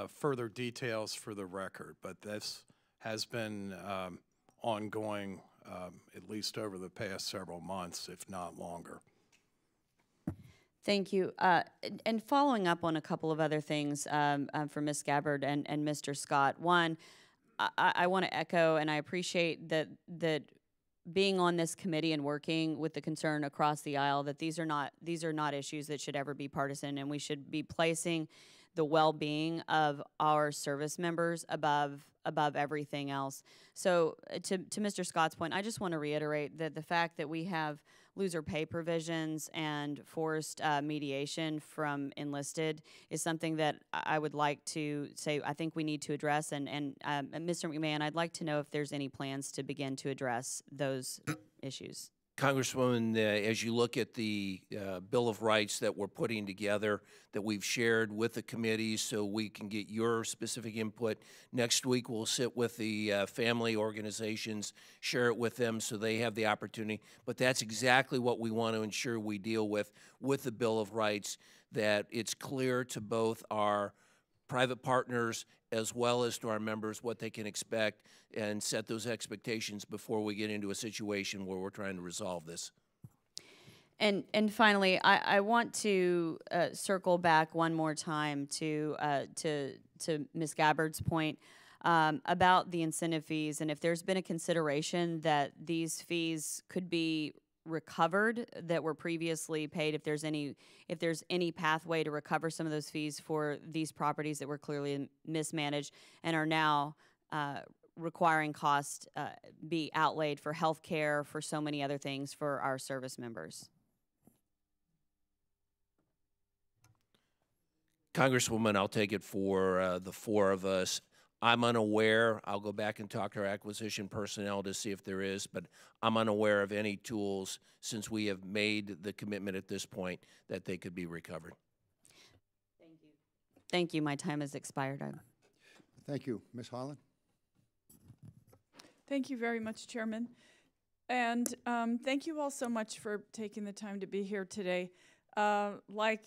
further details for the record, but this has been ongoing at least over the past several months, if not longer. Thank you. And following up on a couple of other things for Ms. Gabbard and Mr. Scott. One, I want to echo, and I appreciate that being on this committee and working with the concern across the aisle that these are not issues that should ever be partisan, and we should be placing the well-being of our service members above everything else. So to Mr. Scott's point, I just want to reiterate that the fact that we have loser pay provisions and forced mediation from enlisted is something that I would like to say I think we need to address. And Mr. McMahon, I'd like to know if there's any plans to begin to address those issues. Congresswoman, as you look at the Bill of Rights that we're putting together, that we've shared with the committees so we can get your specific input, next week we'll sit with the family organizations, share it with them so they have the opportunity. But that's exactly what we want to ensure we deal with the Bill of Rights, that it's clear to both our private partners as well as to our members what they can expect, and set those expectations before we get into a situation where we're trying to resolve this. And finally, I want to circle back one more time to Ms. Gabbard's point about the incentive fees, and if there's been a consideration that these fees could be recovered that were previously paid, if there's any pathway to recover some of those fees for these properties that were clearly mismanaged and are now requiring costs be outlaid for health care, for so many other things for our service members. Congresswoman, I'll take it for the four of us. I'm unaware, I'll go back and talk to our acquisition personnel to see if there is, but I'm unaware of any tools, since we have made the commitment at this point, that they could be recovered. Thank you. Thank you. My time has expired. Thank you. Ms. Holland? Thank you very much, Chairman. And thank you all so much for taking the time to be here today. Like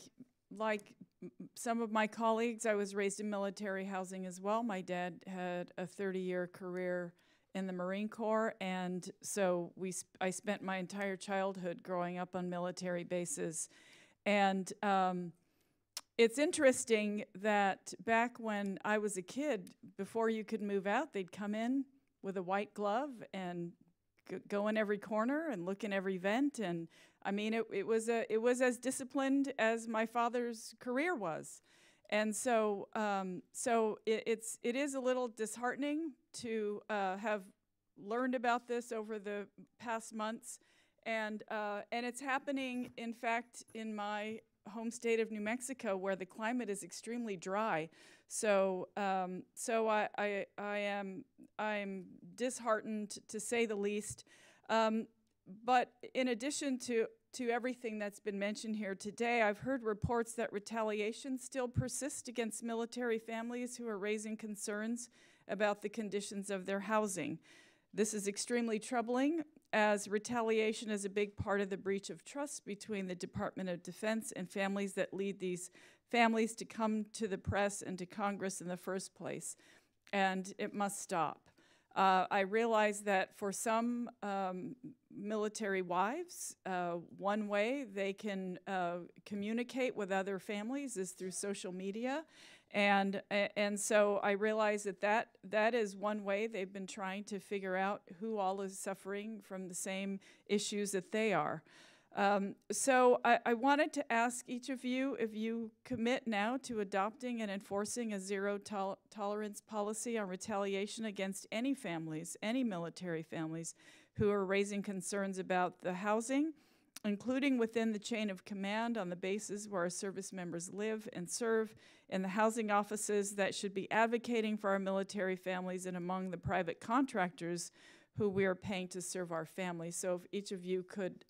some of my colleagues, I was raised in military housing as well. My dad had a 30-year career in the Marine Corps, and so I spent my entire childhood growing up on military bases. And it's interesting that back when I was a kid, before you could move out, they'd come in with a white glove and go in every corner and look in every vent, and I mean it was as disciplined as my father's career was, and so it is a little disheartening to have learned about this over the past months, and it's happening, in fact, in my home state of New Mexico, where the climate is extremely dry. So I am disheartened, to say the least. But in addition to everything that's been mentioned here today, I've heard reports that retaliation still persists against military families who are raising concerns about the conditions of their housing. This is extremely troubling, as retaliation is a big part of the breach of trust between the Department of Defense and families that lead these families to come to the press and to Congress in the first place, and it must stop. I realize that for some military wives, one way they can communicate with other families is through social media. And so I realize that is one way they've been trying to figure out who all is suffering from the same issues that they are. So I wanted to ask each of you if you commit now to adopting and enforcing a zero tolerance policy on retaliation against any families, any military families who are raising concerns about the housing, including within the chain of command on the bases where our service members live and serve, in the housing offices that should be advocating for our military families, and among the private contractors who we are paying to serve our families. So if each of you could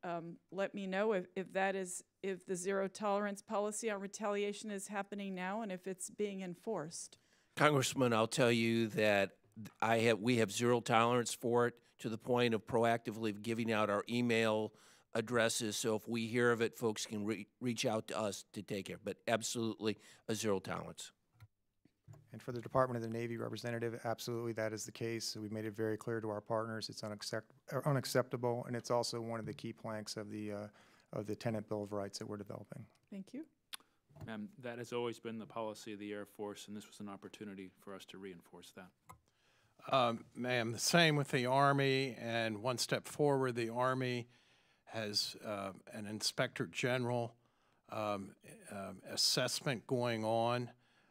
let me know if the zero tolerance policy on retaliation is happening now and if it's being enforced. Congressman, I'll tell you that we have zero tolerance for it, to the point of proactively giving out our email addresses, so if we hear of it, folks can reach out to us to take it. But absolutely a zero tolerance. And for the Department of the Navy representative, absolutely that is the case. We've made it very clear to our partners it's unacceptable, and it's also one of the key planks of the Tenant Bill of Rights that we're developing. Thank you. Ma'am, that has always been the policy of the Air Force, and this was an opportunity for us to reinforce that. Ma'am, the same with the Army, and one step forward, the Army has an Inspector General assessment going on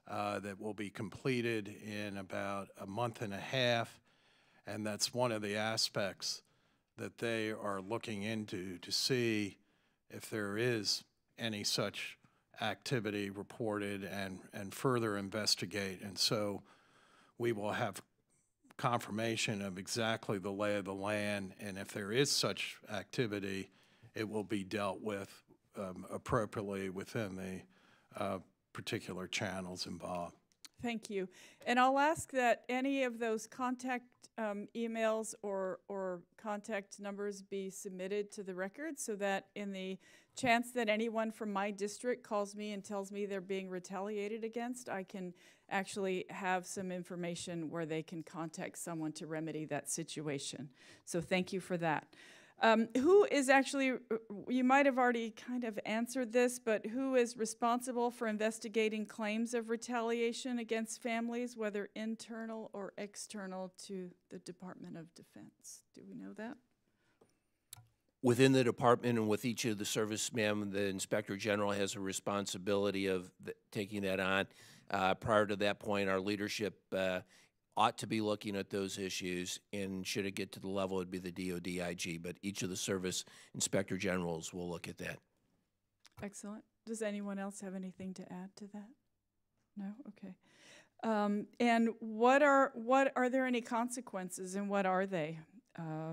that will be completed in about a month and a half, and that's one of the aspects that they are looking into to see if there is any such activity reported and further investigate. And so we will have confirmation of exactly the lay of the land, and if there is such activity, it will be dealt with appropriately within the particular channels involved. Thank you. And I'll ask that any of those contact emails or contact numbers be submitted to the record, so that in the chance that anyone from my district calls me and tells me they're being retaliated against, I can actually have some information where they can contact someone to remedy that situation. So thank you for that. Who is actually, you might have already kind of answered this, but who is responsible for investigating claims of retaliation against families, whether internal or external to the Department of Defense? Do we know that? Within the department and with each of the servicemen, the Inspector General has a responsibility of taking that on. Prior to that point, our leadership ought to be looking at those issues, and should it get to the level, it'd be the DOD IG, but each of the service Inspector Generals will look at that. Excellent. Does anyone else have anything to add to that? No? Okay. And what are there any consequences, and what are they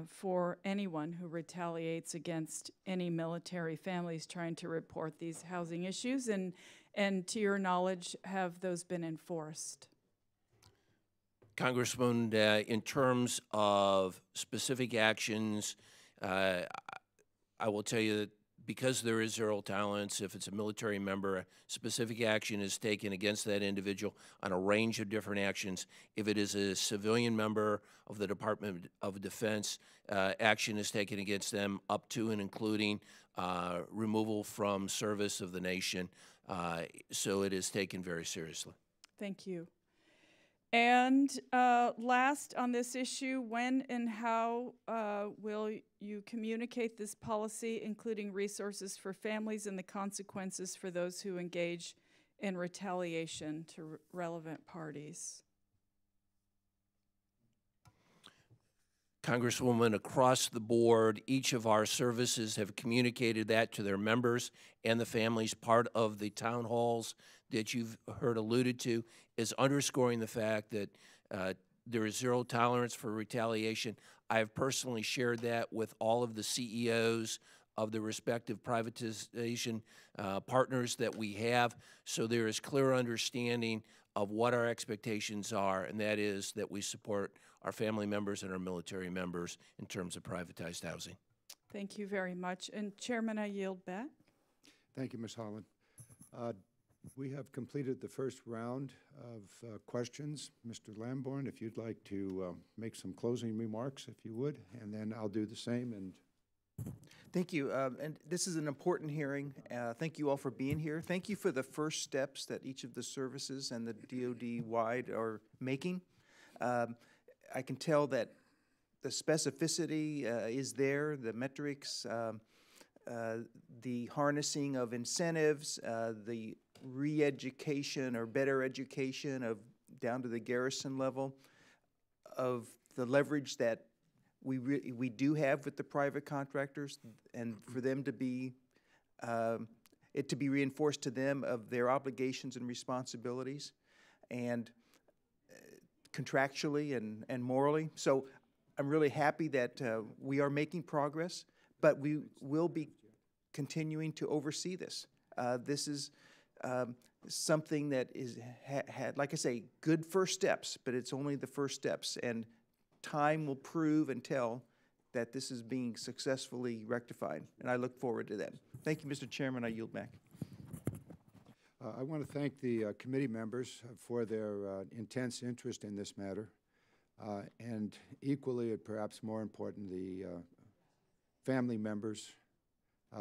for anyone who retaliates against any military families trying to report these housing issues? And to your knowledge, have those been enforced? Congressman, in terms of specific actions, I will tell you that because there is zero tolerance, if it's a military member, a specific action is taken against that individual on a range of different actions. If it is a civilian member of the Department of Defense, action is taken against them up to and including removal from service of the nation. So it is taken very seriously. Thank you. And last on this issue, when and how will you communicate this policy, including resources for families and the consequences for those who engage in retaliation to relevant parties? Congresswoman, across the board, each of our services have communicated that to their members and the families. Part of the town halls that you've heard alluded to is underscoring the fact that there is zero tolerance for retaliation. I have personally shared that with all of the CEOs of the respective privatization partners that we have, so there is clear understanding of what our expectations are, and that is that we support our family members and our military members in terms of privatized housing. Thank you very much. And Chairman, I yield back. Thank you, Ms. Holland. We have completed the first round of questions. Mr. Lamborn, if you'd like to make some closing remarks, if you would, and then I'll do the same. And thank you. And this is an important hearing. Thank you all for being here. Thank you for the first steps that each of the services and the DoD-wide are making. I can tell that the specificity is there, the metrics, the harnessing of incentives, the re-education or better education of down to the garrison level of the leverage that we do have with the private contractors, and for them to be it to be reinforced to them of their obligations and responsibilities, and contractually and morally. So I'm really happy that we are making progress, but we will be continuing to oversee this. This is something that is had, like I say, good first steps, but it's only the first steps, and time will prove and tell that this is being successfully rectified, and I look forward to that. Thank you, Mr. Chairman. I yield back. I want to thank the committee members for their intense interest in this matter, and equally, and perhaps more important, the family members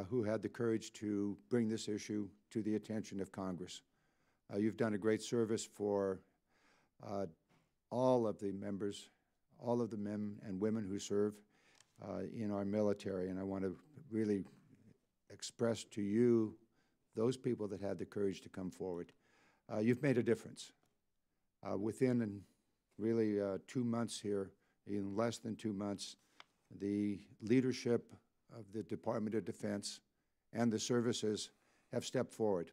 who had the courage to bring this issue to the attention of Congress. You've done a great service for all of the members, all of the men and women who serve in our military, and I want to really express to you those people that had the courage to come forward. You've made a difference. Within really 2 months here, in less than 2 months, the leadership of the Department of Defense and the services have stepped forward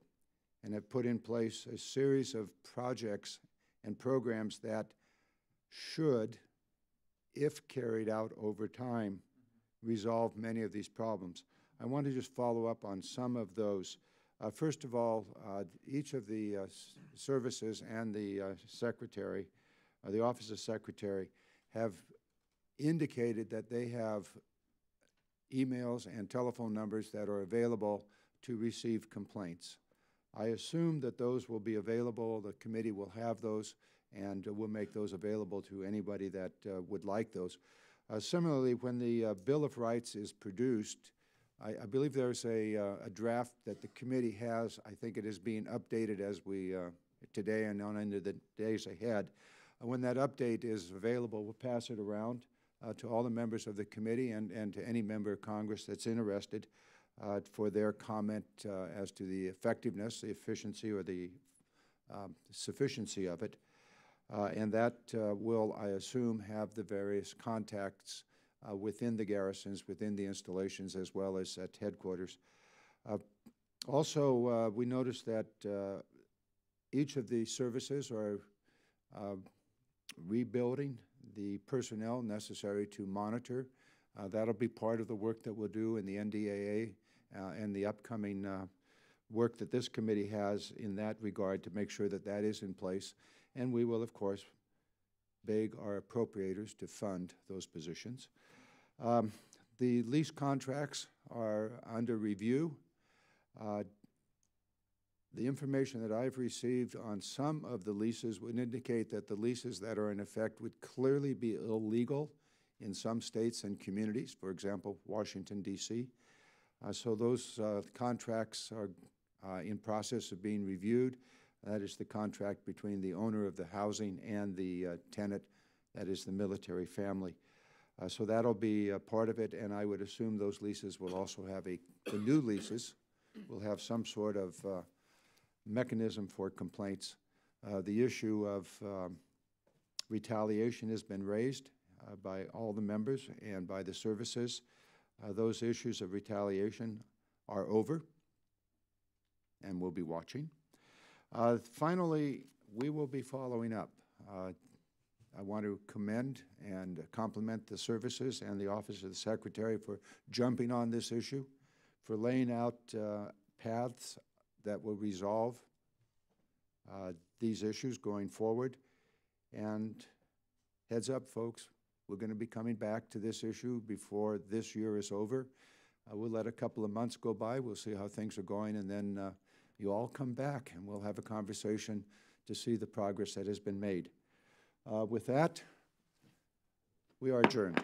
and have put in place a series of projects and programs that should, if carried out over time, resolve many of these problems. I want to just follow up on some of those. First of all, each of the services and the secretary, the Office of Secretary, have indicated that they have emails and telephone numbers that are available to receive complaints. I assume that those will be available. The committee will have those, and we'll make those available to anybody that would like those. Similarly, when the Bill of Rights is produced, I believe there's a draft that the committee has. I think it is being updated as we today and on into the days ahead. When that update is available, we'll pass it around to all the members of the committee and to any member of Congress that's interested for their comment as to the effectiveness, the efficiency, or the sufficiency of it. And that will, I assume, have the various contacts within the garrisons, within the installations, as well as at headquarters. Also, we noticed that each of the services are rebuilding the personnel necessary to monitor. That'll be part of the work that we'll do in the NDAA and the upcoming work that this committee has in that regard to make sure that that is in place. And we will, of course, beg our appropriators to fund those positions. The lease contracts are under review. The information that I've received on some of the leases would indicate that the leases that are in effect would clearly be illegal in some states and communities, for example, Washington, D.C. So those contracts are in process of being reviewed. That is the contract between the owner of the housing and the tenant, that is the military family. So that'll be a part of it, and I would assume those leases will also have the new leases will have some sort of mechanism for complaints. The issue of retaliation has been raised by all the members and by the services. Those issues of retaliation are over, and we'll be watching. Finally, we will be following up. I want to commend and compliment the services and the Office of the Secretary for jumping on this issue, for laying out paths that will resolve these issues going forward. And heads up, folks, we're going to be coming back to this issue before this year is over. We'll let a couple of months go by. We'll see how things are going, and then you all come back and we'll have a conversation to see the progress that has been made. With that, we are adjourned.